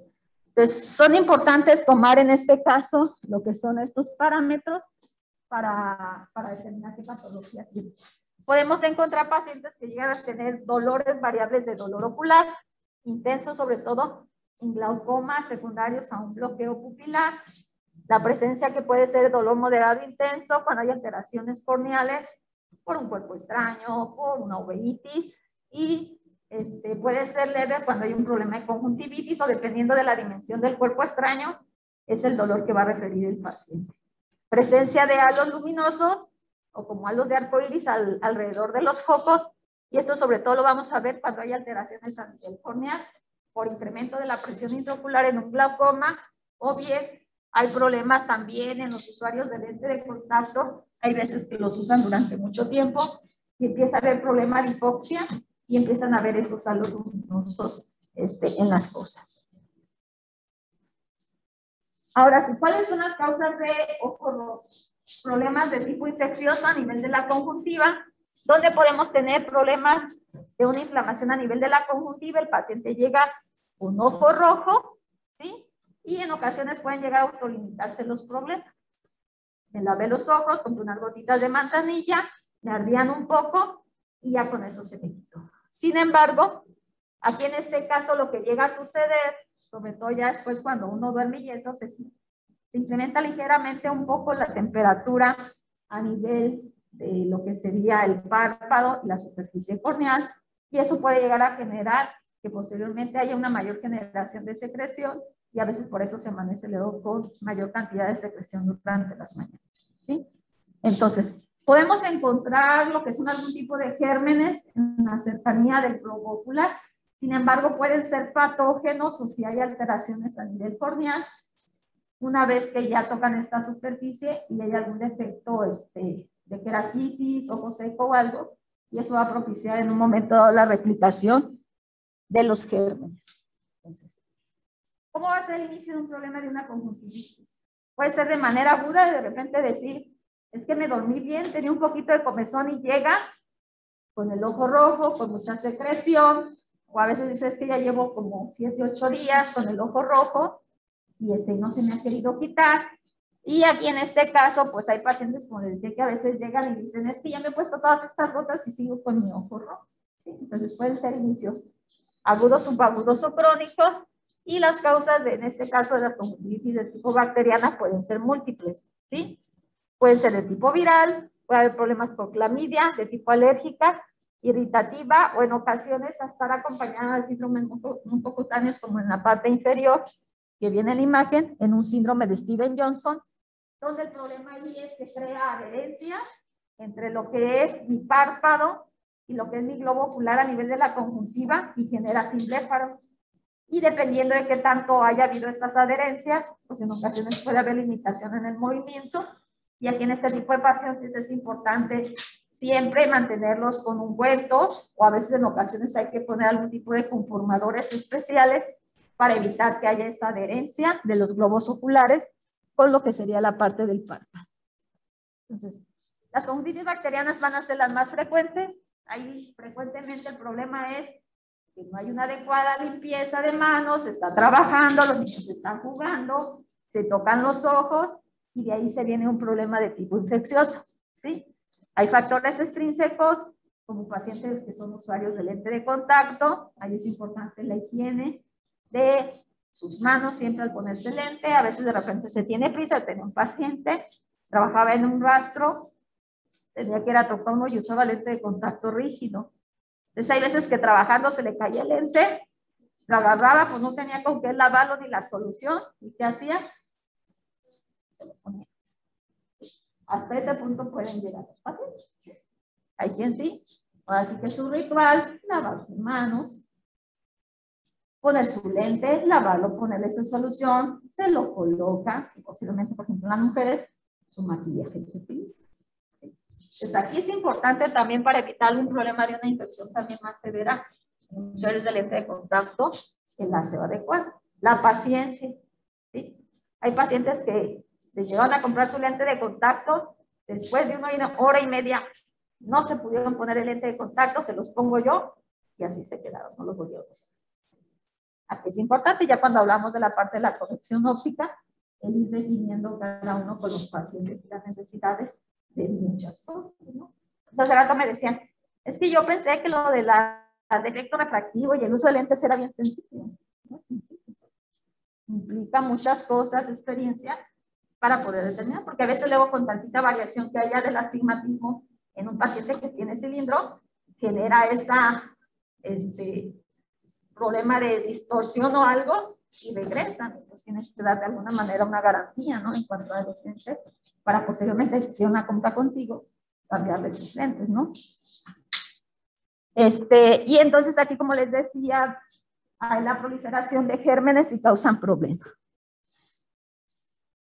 Entonces, son importantes tomar en este caso lo que son estos parámetros para determinar qué patología tiene. Podemos encontrar pacientes que llegan a tener dolores variables de dolor ocular, intensos sobre todo en glaucomas secundarios a un bloqueo pupilar, la presencia que puede ser dolor moderado intenso cuando hay alteraciones corneales por un cuerpo extraño, por una uveitis, y puede ser leve cuando hay un problema de conjuntivitis o dependiendo de la dimensión del cuerpo extraño, es el dolor que va a referir el paciente. Presencia de halos luminosos o como halos de arcoíris alrededor de los focos, y esto sobre todo lo vamos a ver cuando hay alteraciones a nivel corneal por incremento de la presión intraocular en un glaucoma, o bien hay problemas también en los usuarios de lente de contacto, hay veces que los usan durante mucho tiempo y empieza a haber problema de hipoxia y empiezan a haber esos halos luminosos en las cosas. Ahora sí, ¿cuáles son las causas de ojo rojo? Problemas de tipo infeccioso a nivel de la conjuntiva, donde podemos tener problemas de una inflamación a nivel de la conjuntiva, el paciente llega con ojo rojo, ¿sí? Y en ocasiones pueden llegar a autolimitarse los problemas. Me lavé los ojos con unas gotitas de manzanilla, me ardían un poco y ya con eso se me quitó. Sin embargo, aquí en este caso lo que llega a suceder, sobre todo ya después cuando uno duerme y eso se incrementa ligeramente un poco la temperatura a nivel de lo que sería el párpado y la superficie corneal, y eso puede llegar a generar que posteriormente haya una mayor generación de secreción y a veces por eso se amanece el ojo con mayor cantidad de secreción durante las mañanas. ¿Sí? Entonces, podemos encontrar lo que son algún tipo de gérmenes en la cercanía del globo ocular, sin embargo pueden ser patógenos o si hay alteraciones a nivel corneal, una vez que ya tocan esta superficie y hay algún defecto de queratitis, ojo seco o algo, y eso va a propiciar en un momento dado la replicación de los gérmenes. Entonces, ¿cómo va a ser el inicio de un problema de una conjuntivitis? Puede ser de manera aguda, de repente decir, es que me dormí bien, tenía un poquito de comezón y llega con el ojo rojo, con mucha secreción, o a veces dices que ya llevo como 7, 8 días con el ojo rojo, y no se me ha querido quitar. Y aquí en este caso, pues hay pacientes, como les decía, que a veces llegan y dicen, es que ya me he puesto todas estas gotas y sigo con mi ojo rojo. ¿Sí? Entonces pueden ser inicios agudos, subagudos o crónicos, y las causas, en este caso de las conjuntivitis de tipo bacteriana, pueden ser múltiples. ¿Sí? Pueden ser de tipo viral, puede haber problemas por clamidia, de tipo alérgica, irritativa o en ocasiones hasta estar acompañada de síndromes mucocutáneos como en la parte inferior, que viene la imagen, en un síndrome de Stevens-Johnson, donde el problema ahí es que crea adherencias entre lo que es mi párpado y lo que es mi globo ocular a nivel de la conjuntiva y genera simbléfaros. Y dependiendo de qué tanto haya habido estas adherencias, pues en ocasiones puede haber limitación en el movimiento. Y aquí en este tipo de pacientes es importante siempre mantenerlos con ungüentos, o a veces en ocasiones hay que poner algún tipo de conformadores especiales para evitar que haya esa adherencia de los globos oculares con lo que sería la parte del párpado. Entonces, las conjuntivitis bacterianas van a ser las más frecuentes. Ahí frecuentemente el problema es que no hay una adecuada limpieza de manos, se está trabajando, los niños están jugando, se tocan los ojos y de ahí se viene un problema de tipo infeccioso, ¿sí? Hay factores extrínsecos, como pacientes que son usuarios de lente de contacto. Ahí es importante la higiene de sus manos siempre al ponerse lente. A veces de repente se tiene prisa. Tenía un paciente, trabajaba en un rastro, tenía que ir a Tocongo y usaba lente de contacto rígido. Entonces hay veces que trabajando se le caía el lente, lo agarraba, pues no tenía con qué lavarlo ni la solución. ¿Y qué hacía? Se lo ponía. Hasta ese punto pueden llegar los pacientes. Hay quien sí. Ahora sí que es su ritual, lavar sus manos, poner su lente, lavarlo, ponerle su solución, se lo coloca, y posiblemente, por ejemplo, las mujeres, su maquillaje que utiliza. Entonces aquí es importante también para evitar algún problema de una infección también más severa en usuarios de lente de contacto, el aseo adecuado. La paciencia, ¿sí? Hay pacientes que les llegaron a comprar su lente de contacto, después de una hora y media no se pudieron poner el lente de contacto, se los pongo yo y así se quedaron, no los volvieron a usar. Aquí es importante, ya cuando hablamos de la parte de la corrección óptica, el ir definiendo cada uno con los pacientes y las necesidades de muchas cosas, ¿no? Entonces, hace rato me decían, es que yo pensé que lo del defecto refractivo y el uso de lentes era bien sencillo, ¿no? Implica muchas cosas, experiencia, para poder determinar, porque a veces luego con tantita variación que haya del astigmatismo en un paciente que tiene cilindro, genera esa problema de distorsión o algo y regresan. Entonces tienes que dar de alguna manera una garantía, ¿no? En cuanto a los lentes, para posteriormente, si hicieron una compra contigo, cambiarle sus lentes, ¿no? Y entonces aquí, como les decía, hay la proliferación de gérmenes y causan problemas.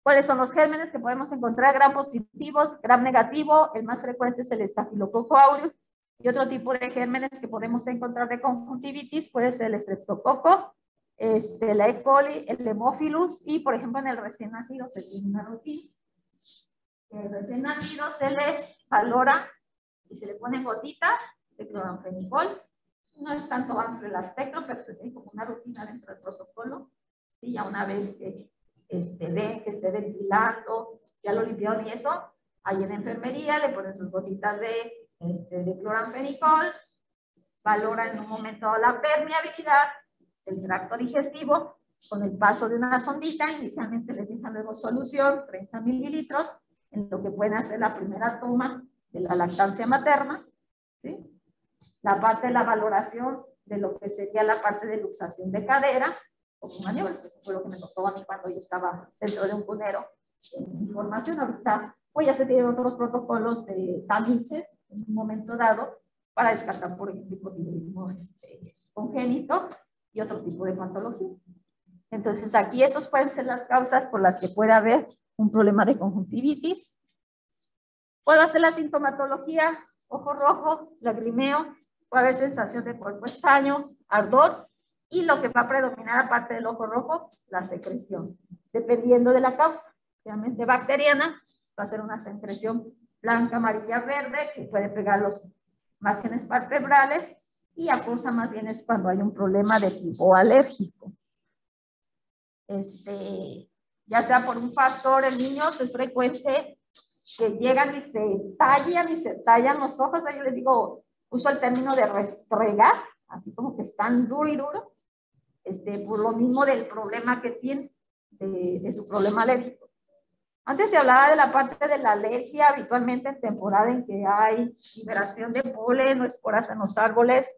¿Cuáles son los gérmenes que podemos encontrar? Gram positivos, gram negativo, el más frecuente es el estafilococo aureus, y otro tipo de gérmenes que podemos encontrar de conjuntivitis puede ser el streptococo, la E. coli, el Haemophilus, y por ejemplo en el recién nacido se tiene una rutina. El recién nacido se le valora y se le ponen gotitas de cloranfenicol. No es tanto amplio el aspecto, pero se tiene como una rutina dentro del protocolo. Y ya una vez que ven que esté ventilando, ya lo limpiaron y eso, ahí en enfermería le ponen sus gotitas de cloranfenicol, valoran en un momento la permeabilidad del tracto digestivo con el paso de una sondita. Inicialmente les dejan luego solución, 30 mililitros, en lo que pueden hacer la primera toma de la lactancia materna, ¿sí? La parte de la valoración de lo que sería la parte de luxación de cadera, o con maniobras, que eso fue lo que me tocó a mí cuando yo estaba dentro de un cunero en formación. Ahorita pues ya se tienen otros protocolos de tamices en un momento dado para descartar, por ejemplo, hipotiroidismo congénito y otro tipo de patología. Entonces aquí esos pueden ser las causas por las que puede haber un problema de conjuntivitis. Puede ser la sintomatología: ojo rojo, lagrimeo, puede haber sensación de cuerpo extraño, ardor, y lo que va a predominar aparte del ojo rojo, la secreción, dependiendo de la causa. Realmente bacteriana, va a ser una secreción blanca, amarilla, verde, que puede pegar los márgenes palpebrales, y acuosa más bien es cuando hay un problema de tipo alérgico. Ya sea por un factor en niños, es frecuente que llegan y se tallan los ojos. Yo les digo, uso el término de restregar, así como que están duro y duro, por lo mismo del problema que tiene, de su problema alérgico. Antes se hablaba de la parte de la alergia, habitualmente en temporada en que hay liberación de polen o esporas en los árboles,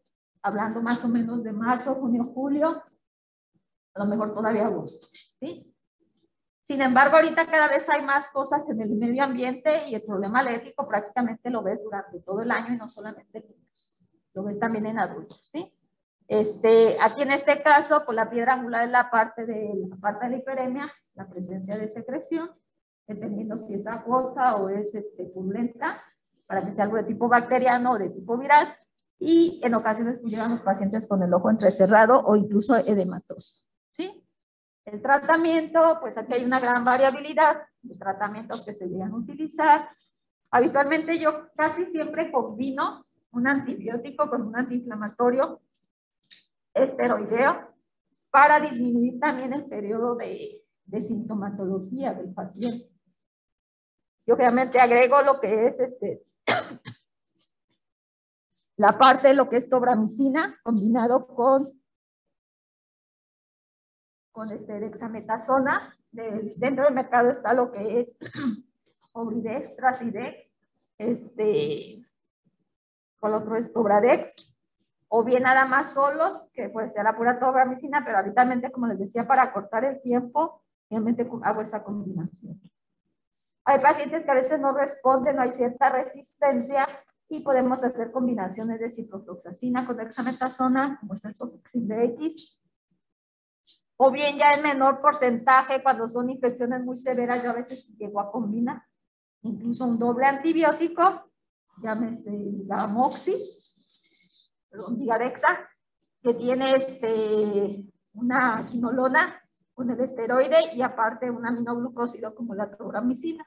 hablando más o menos de marzo, junio, julio, a lo mejor todavía agosto, ¿sí? Sin embargo, ahorita cada vez hay más cosas en el medio ambiente y el problema alérgico prácticamente lo ves durante todo el año y no solamente en niños, lo ves también en adultos, ¿sí? Aquí en este caso, pues la piedra angular es la parte de la hiperemia, la presencia de secreción, dependiendo si es acuosa o es purulenta, para que sea algo de tipo bacteriano o de tipo viral, y en ocasiones pues, llegan los pacientes con el ojo entrecerrado o incluso edematoso, ¿sí? El tratamiento, pues aquí hay una gran variabilidad de tratamientos que se llegan a utilizar. Habitualmente yo casi siempre combino un antibiótico con un antiinflamatorio esteroideo para disminuir también el periodo de sintomatología del paciente. Yo obviamente agrego lo que es la parte de lo que es tobramicina combinado con dexametasona. Dentro del mercado está lo que es Obridex, Trasidex, con otro es Tobradex, o bien nada más solos, que puede ser la pura tobramicina, pero habitualmente, como les decía, para cortar el tiempo, realmente hago esa combinación. Hay pacientes que a veces no responden, no hay cierta resistencia, y podemos hacer combinaciones de ciprofloxacina con dexametasona, como es el Sofexin DX, o bien ya en menor porcentaje, cuando son infecciones muy severas, yo a veces llego a combinar incluso un doble antibiótico, llámese Gamoxi, Vigadexa, que tiene una quinolona con el esteroide y aparte un aminoglucósido como la tobramicina.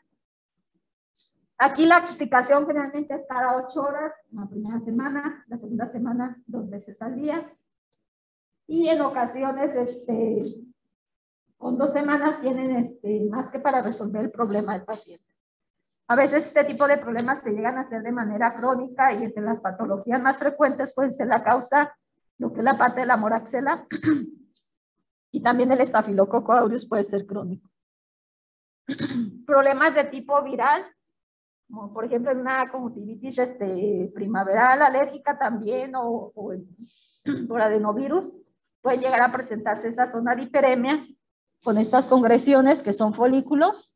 Aquí la aplicación generalmente es cada 8 horas, la primera semana, la segunda semana 2 veces al día. Y en ocasiones, con 2 semanas tienen más que para resolver el problema del paciente. A veces este tipo de problemas se llegan a hacer de manera crónica y entre las patologías más frecuentes pueden ser la causa, lo que es la parte de la moraxela, y también el estafilococo aureus puede ser crónico. Problemas de tipo viral, como por ejemplo en una conjuntivitis primaveral alérgica también, o por adenovirus, pueden llegar a presentarse esa zona de hiperemia con estas congresiones que son folículos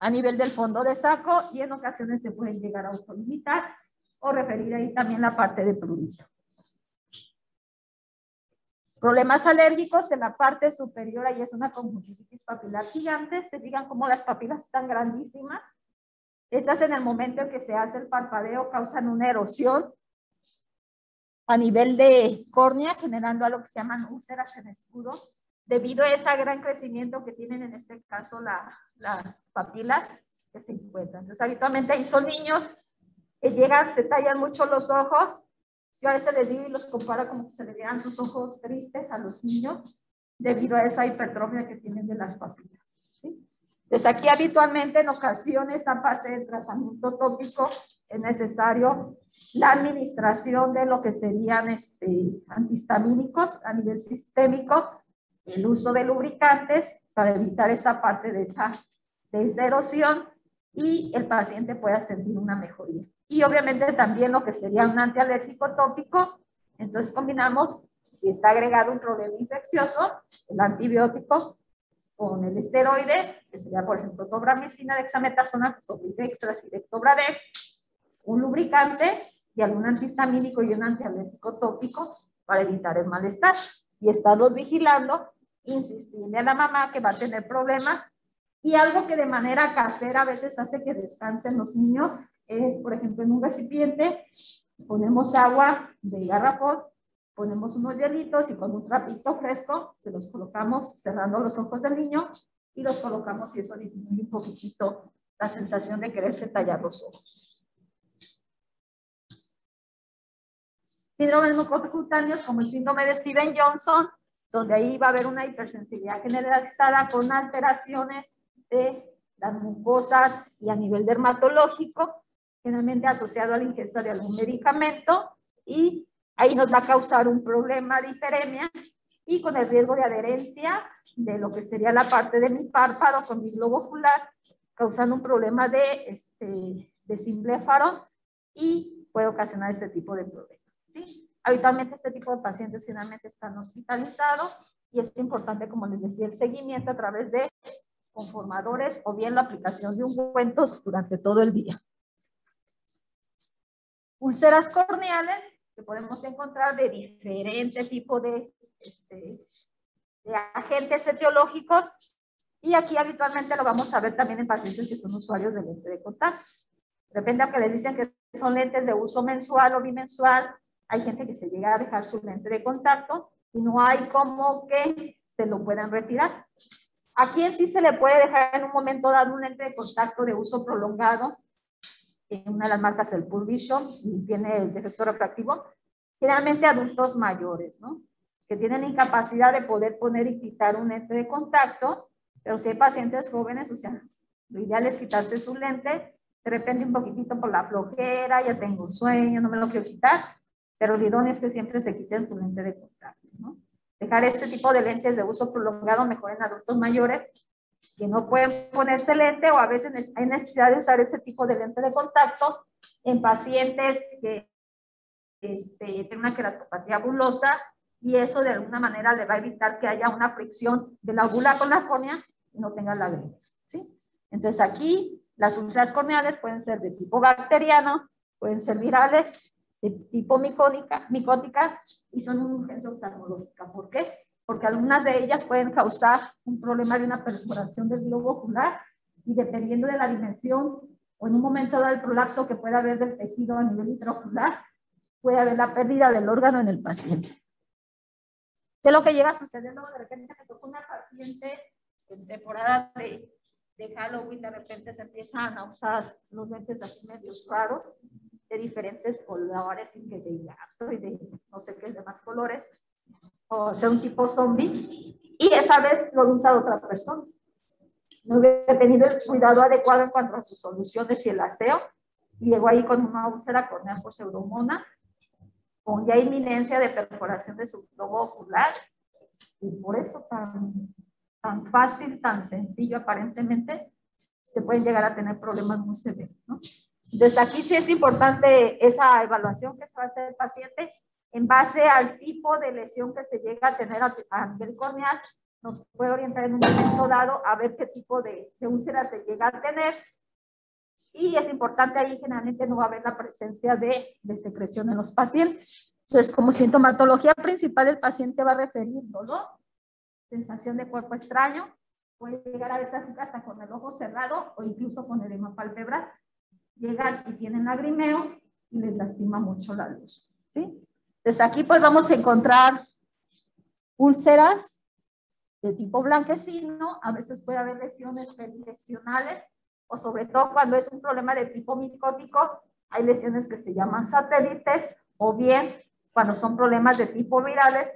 a nivel del fondo de saco, y en ocasiones se pueden llegar a autolimitar o referir ahí también la parte de prurito. Problemas alérgicos en la parte superior, ahí es una conjuntivitis papilar gigante. Se fijan cómo las papilas están grandísimas. Estas en el momento en que se hace el parpadeo causan una erosión a nivel de córnea, generando a lo que se llaman úlceras en escudo, debido a ese gran crecimiento que tienen en este caso las papilas que se encuentran. Entonces habitualmente ahí son niños que llegan, se tallan mucho los ojos. Yo a veces les digo y los comparo como que se le vean sus ojos tristes a los niños debido a esa hipertrofia que tienen de las papilas, ¿sí? Entonces aquí habitualmente en ocasiones, aparte del tratamiento tópico, es necesario la administración de lo que serían antihistamínicos a nivel sistémico, el uso de lubricantes para evitar esa parte de esa erosión y el paciente pueda sentir una mejoría. Y obviamente también lo que sería un antialérgico tópico. Entonces combinamos, si está agregado un problema infeccioso, el antibiótico con el esteroide, que sería por ejemplo tobramicina, dexametasona, Obridex, Trasidex, Tobradex, un lubricante y algún antihistamínico y un antialérgico tópico para evitar el malestar. Y estarlos vigilando, insistirle a la mamá que va a tener problemas. Y algo que de manera casera a veces hace que descansen los niños es, por ejemplo, en un recipiente ponemos agua de garrafón, ponemos unos hielitos y con un trapito fresco se los colocamos cerrando los ojos del niño y los colocamos y eso disminuye un poquitito la sensación de quererse tallar los ojos. Síndromes mucocutáneos como el síndrome de Stevens-Johnson, donde ahí va a haber una hipersensibilidad generalizada con alteraciones de las mucosas y a nivel dermatológico, generalmente asociado a la ingesta de algún medicamento, y ahí nos va a causar un problema de hiperemia y con el riesgo de adherencia de lo que sería la parte de mi párpado con mi globo ocular, causando un problema de simbléfaro y puede ocasionar ese tipo de problemas, ¿sí? Habitualmente este tipo de pacientes finalmente están hospitalizados y es importante, como les decía, el seguimiento a través de conformadores o bien la aplicación de ungüentos durante todo el día. Úlceras corneales que podemos encontrar de diferente tipo de agentes etiológicos, y aquí habitualmente lo vamos a ver también en pacientes que son usuarios de lente de contacto. Depende, aunque les dicen que son lentes de uso mensual o bimensual, hay gente que se llega a dejar su lente de contacto y no hay como que se lo puedan retirar. ¿A quién sí se le puede dejar en un momento dado un lente de contacto de uso prolongado? Una de las marcas es el Pearl Vision y tiene el defector refractivo. Generalmente adultos mayores, ¿no? Que tienen incapacidad de poder poner y quitar un lente de contacto, pero si hay pacientes jóvenes, o sea, lo ideal es quitarse su lente, de repente un poquitito por la flojera, ya tengo sueño, no me lo quiero quitar, pero lo idóneo es que siempre se quiten su lente de contacto, ¿no? Dejar este tipo de lentes de uso prolongado mejor en adultos mayores que no pueden ponerse lente, o a veces hay necesidad de usar ese tipo de lente de contacto en pacientes que tienen una queratopatía bulosa, y eso de alguna manera le va a evitar que haya una fricción de la bula con la córnea y no tenga lágrima, ¿sí? Entonces aquí las úlceras corneales pueden ser de tipo bacteriano, pueden ser virales, de tipo micótica, y son una urgencia oftalmológica. ¿Por qué? Porque algunas de ellas pueden causar un problema de una perforación del globo ocular, y dependiendo de la dimensión o en un momento dado el prolapso que pueda haber del tejido a nivel intraocular, puede haber la pérdida del órgano en el paciente. ¿Qué es lo que llega a suceder? Luego de repente me tocó una paciente en temporada de Halloween, de repente se empiezan a usar los lentes así medios raros, de diferentes colores, y que de gato y de no sé qué demás colores, o sea, un tipo zombie, y esa vez lo usa otra persona. No hubiera tenido el cuidado adecuado en cuanto a sus soluciones y el aseo, y llegó ahí con una úlcera corneal por pseudomonas, con ya inminencia de perforación de su globo ocular, y por eso tan fácil, tan sencillo aparentemente, se pueden llegar a tener problemas muy severos, ¿no? Entonces aquí sí es importante esa evaluación que se va a hacer el paciente en base al tipo de lesión que se llega a tener a nivel corneal. Nos puede orientar en un momento dado a ver qué tipo de úlcera se llega a tener, y es importante ahí generalmente no va a haber la presencia de secreción en los pacientes. Entonces, como sintomatología principal, el paciente va a referir dolor, sensación de cuerpo extraño, puede llegar a veces hasta con el ojo cerrado o incluso con edema palpebral. Llegan y tienen lagrimeo y les lastima mucho la luz, ¿sí? Entonces aquí pues vamos a encontrar úlceras de tipo blanquecino, a veces puede haber lesiones perilesionales, o sobre todo cuando es un problema de tipo micótico, hay lesiones que se llaman satélites, o bien cuando son problemas de tipo virales,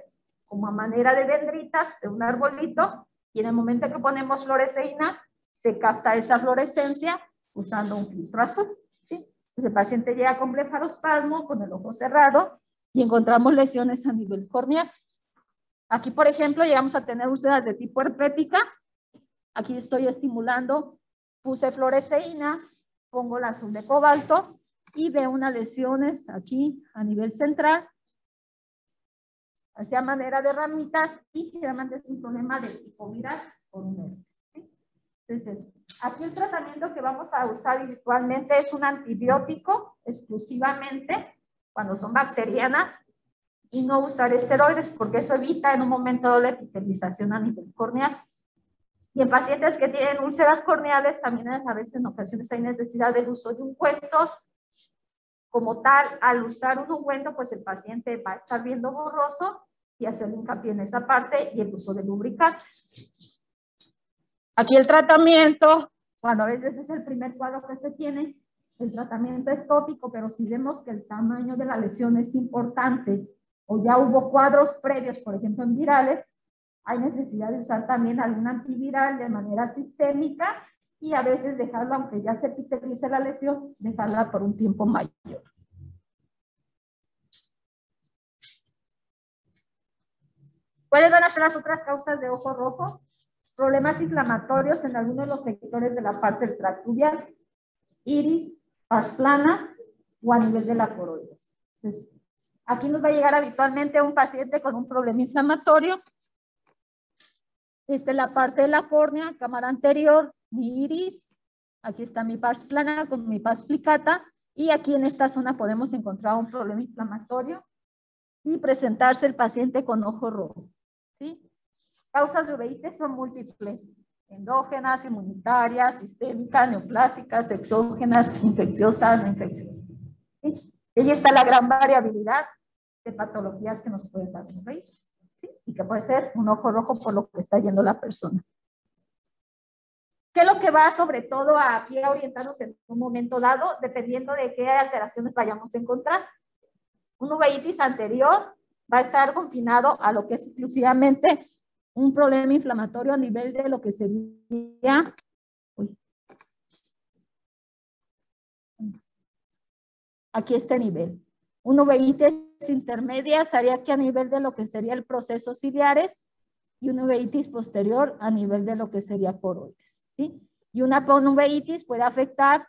como a manera de dendritas de un arbolito, y en el momento que ponemos fluoresceína, se capta esa fluorescencia usando un filtro azul, ¿sí? Entonces el paciente llega con blefarospasmo, con el ojo cerrado, y encontramos lesiones a nivel corneal. Aquí, por ejemplo, llegamos a tener úlceras de tipo herpética. Aquí estoy estimulando, puse fluoresceína, pongo la azul de cobalto y veo unas lesiones aquí a nivel central, hacia manera de ramitas, y generalmente es un problema de tipo viral por un herpes, ¿sí? Entonces, aquí el tratamiento que vamos a usar habitualmente es un antibiótico exclusivamente cuando son bacterianas, y no usar esteroides, porque eso evita en un momento la epitelización a nivel corneal. Y en pacientes que tienen úlceras corneales, también a veces en ocasiones hay necesidad del uso de ungüentos. Como tal, al usar un ungüento, pues el paciente va a estar viendo borroso, y hacer hincapié en esa parte, y el uso de lubricantes. Aquí el tratamiento, cuando a veces es el primer cuadro que se tiene, el tratamiento es tópico, pero si vemos que el tamaño de la lesión es importante, o ya hubo cuadros previos, por ejemplo en virales, hay necesidad de usar también algún antiviral de manera sistémica, y a veces dejarlo, aunque ya se epitelice la lesión, dejarla por un tiempo mayor. ¿Cuáles van a ser las otras causas de ojo rojo? Problemas inflamatorios en algunos de los sectores de la parte del tracto uveal, iris, pars plana o a nivel de la coroides. Entonces, aquí nos va a llegar habitualmente un paciente con un problema inflamatorio. La parte de la córnea, cámara anterior, mi iris. Aquí está mi pars plana con mi pars plicata. Y aquí en esta zona podemos encontrar un problema inflamatorio y presentarse el paciente con ojo rojo. ¿Sí? Causas de uveitis son múltiples: endógenas, inmunitarias, sistémicas, neoplásicas, exógenas, infecciosas, no infecciosas. ¿Sí? Y ahí está la gran variabilidad de patologías que nos pueden dar un uveitis, ¿sí? Y que puede ser un ojo rojo por lo que está yendo la persona. ¿Qué es lo que va sobre todo aquí a orientarnos en un momento dado, dependiendo de qué alteraciones vayamos a encontrar? Un uveitis anterior va a estar confinado a lo que es exclusivamente un problema inflamatorio a nivel de lo que sería, aquí este nivel. Un uveitis intermedia estaría aquí a nivel de lo que sería el proceso ciliares y un uveitis posterior a nivel de lo que sería coroides, ¿sí? Y una uveitis puede afectar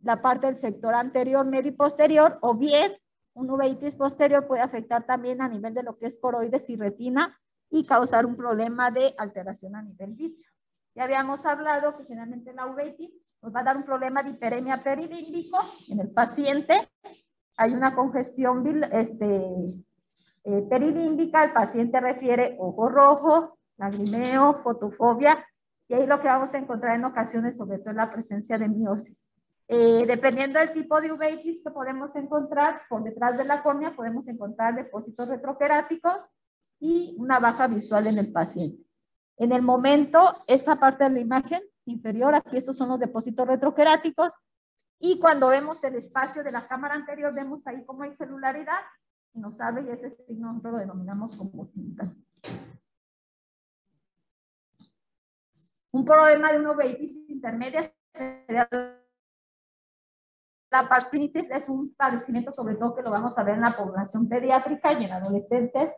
la parte del sector anterior, medio y posterior, o bien un uveitis posterior puede afectar también a nivel de lo que es coroides y retina y causar un problema de alteración a nivel vítreo. Ya habíamos hablado que generalmente la uveitis nos va a dar un problema de hiperemia perilímbico en el paciente. Hay una congestión perilímbica, el paciente refiere ojo rojo, lagrimeo, fotofobia, y ahí lo que vamos a encontrar en ocasiones, sobre todo, es la presencia de miosis. Dependiendo del tipo de uveitis que podemos encontrar, por detrás de la córnea podemos encontrar depósitos retroqueráticos y una baja visual en el paciente. En el momento, esta parte de la imagen inferior, aquí estos son los depósitos retroqueráticos, y cuando vemos el espacio de la cámara anterior, vemos ahí cómo hay celularidad, y nos abre, y ese signo nosotros lo denominamos como tinta. Un problema de una uveitis intermedia sería la parsplinitis. Es un padecimiento sobre todo que lo vamos a ver en la población pediátrica y en adolescentes.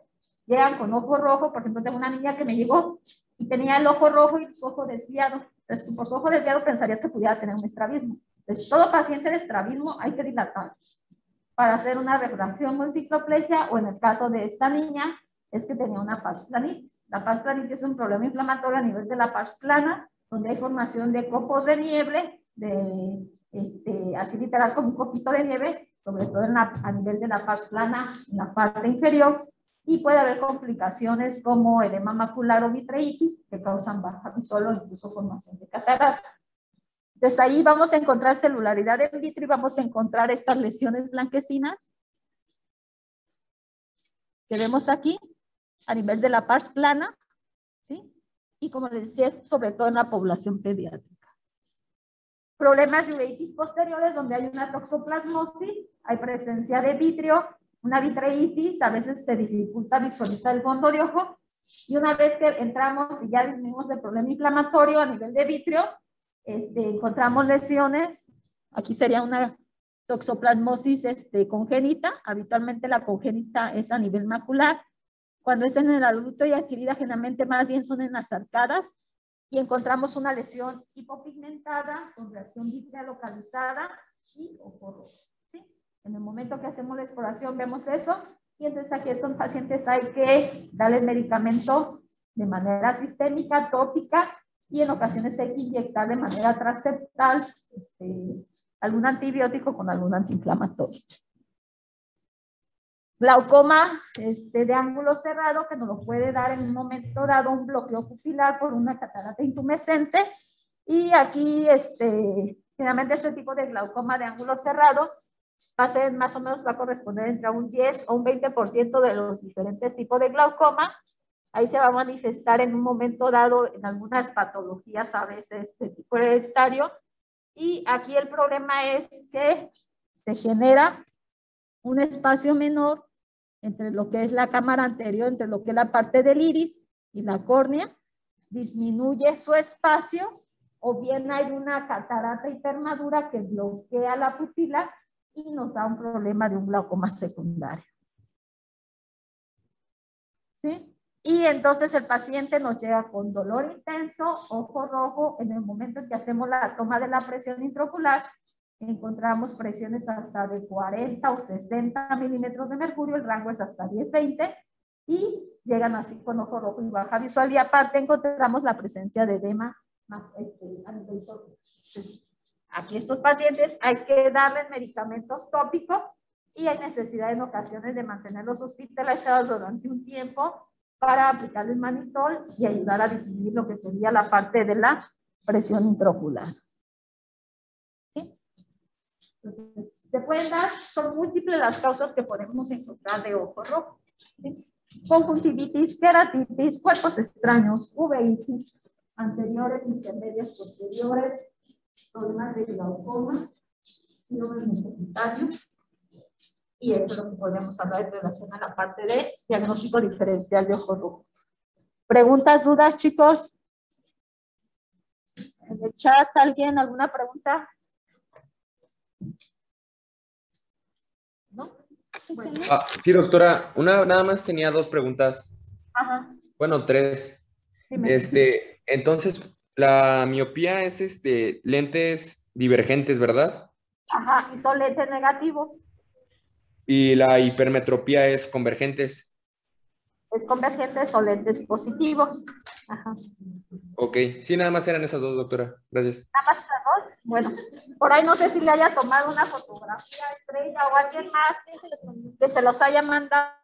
Llegan con ojo rojo. Por ejemplo, tengo una niña que me llegó y tenía el ojo rojo y su ojo desviado. Entonces, por su ojo desviado pensarías que pudiera tener un estrabismo. Entonces, todo paciente de estrabismo hay que dilatar para hacer una refracción con cicloplegia, o en el caso de esta niña, es que tenía una pars planitis. La pars planitis es un problema inflamatorio a nivel de la pars plana, donde hay formación de copos de nieve, así literal como un copito de nieve, sobre todo a nivel de la pars plana, en la parte inferior, y puede haber complicaciones como edema macular o vitreitis, que causan baja visual o incluso formación de catarata. Entonces ahí vamos a encontrar celularidad in vitro y vamos a encontrar estas lesiones blanquecinas que vemos aquí a nivel de la pars plana, ¿sí? Y como les decía, es sobre todo en la población pediátrica. Problemas de uveitis posteriores donde hay una toxoplasmosis, hay presencia de vitrio, una vitreitis, a veces se dificulta visualizar el fondo de ojo, y una vez que entramos y ya disminuimos el problema inflamatorio a nivel de vitrio, encontramos lesiones. Aquí sería una toxoplasmosis congénita. Habitualmente la congénita es a nivel macular. Cuando es en el adulto y adquirida, generalmente más bien son en las arcadas, y encontramos una lesión hipopigmentada con reacción vítrea localizada y ojo rojo, ¿sí? En el momento que hacemos la exploración vemos eso, y entonces aquí a estos pacientes hay que darles medicamento de manera sistémica, tópica, y en ocasiones hay que inyectar de manera transeptal algún antibiótico con algún antiinflamatorio. Glaucoma de ángulo cerrado, que nos lo puede dar en un momento dado un bloqueo pupilar por una catarata intumescente. Y aquí, generalmente este tipo de glaucoma de ángulo cerrado va a ser más o menos, va a corresponder entre un 10 o un 20% de los diferentes tipos de glaucoma. Ahí se va a manifestar en un momento dado en algunas patologías, a veces de tipo hereditario. Y aquí el problema es que se genera un espacio menor entre lo que es la cámara anterior, entre lo que es la parte del iris y la córnea, disminuye su espacio, o bien hay una catarata hipermadura que bloquea la pupila y nos da un problema de un glaucoma secundario. ¿Sí? Y entonces el paciente nos llega con dolor intenso, ojo rojo. En el momento en que hacemos la toma de la presión intraocular, encontramos presiones hasta de 40 o 60 milímetros de mercurio, el rango es hasta 10-20, y llegan así con ojo rojo y baja visual, y aparte encontramos la presencia de edema a nivel tópico. Aquí estos pacientes hay que darles medicamentos tópicos y hay necesidad en ocasiones de mantenerlos hospitalizados durante un tiempo para aplicarles manitol y ayudar a disminuir lo que sería la parte de la presión intraocular. ¿Sí? Entonces, se pueden dar, son múltiples las causas que podemos encontrar de ojo rojo. ¿Sí? Conjuntivitis, queratitis, cuerpos extraños, uveitis, anteriores, intermedias, posteriores, problemas de glaucoma, síndrome mesenterio. Y eso es lo que podemos hablar en relación a la parte de diagnóstico diferencial de ojo rojo. ¿Preguntas, dudas, chicos? ¿En el chat alguien alguna pregunta? ¿No? Bueno. Sí, doctora, nada más tenía 2 preguntas. Ajá. Bueno, 3. Dime. Entonces, la miopía es lentes divergentes, ¿verdad? Ajá, y son lentes negativos. Y la hipermetropía es convergentes. Es convergentes o lentes positivos. Ajá. Ok, sí, nada más eran esas 2, doctora. Gracias. Nada más esas 2. Bueno, por ahí no sé si le haya tomado una fotografía Estrella o alguien más que se los haya mandado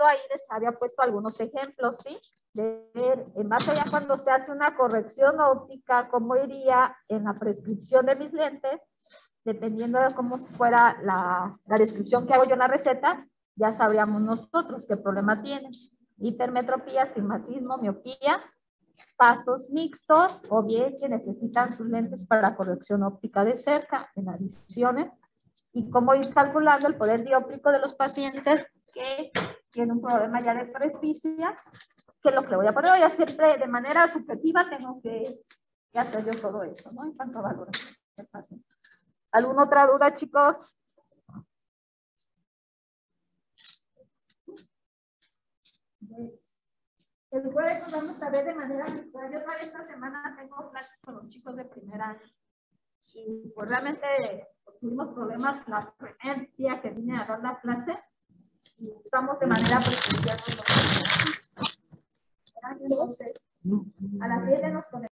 ahí, les había puesto algunos ejemplos, ¿sí? De ver, más allá cuando se hace una corrección óptica, cómo iría en la prescripción de mis lentes, dependiendo de cómo fuera la descripción que hago yo en la receta, ya sabríamos nosotros qué problema tienen. Hipermetropía, astigmatismo, miopía, pasos mixtos, o bien que necesitan sus lentes para corrección óptica de cerca, en adiciones, y cómo ir calculando el poder dióptrico de los pacientes que tienen un problema ya de presbicia, que es lo que le voy a poner. Ya siempre de manera subjetiva tengo que hacer yo todo eso, ¿no? En cuanto a valoración del paciente. ¿Alguna otra duda, chicos? El jueves nos vamos a ver de manera virtual. Yo para esta semana tengo clases con los chicos de primer año. Y pues realmente tuvimos problemas la primer día que vine a dar la clase. Y estamos de manera presencial. Entonces, a las 7 nos conectamos.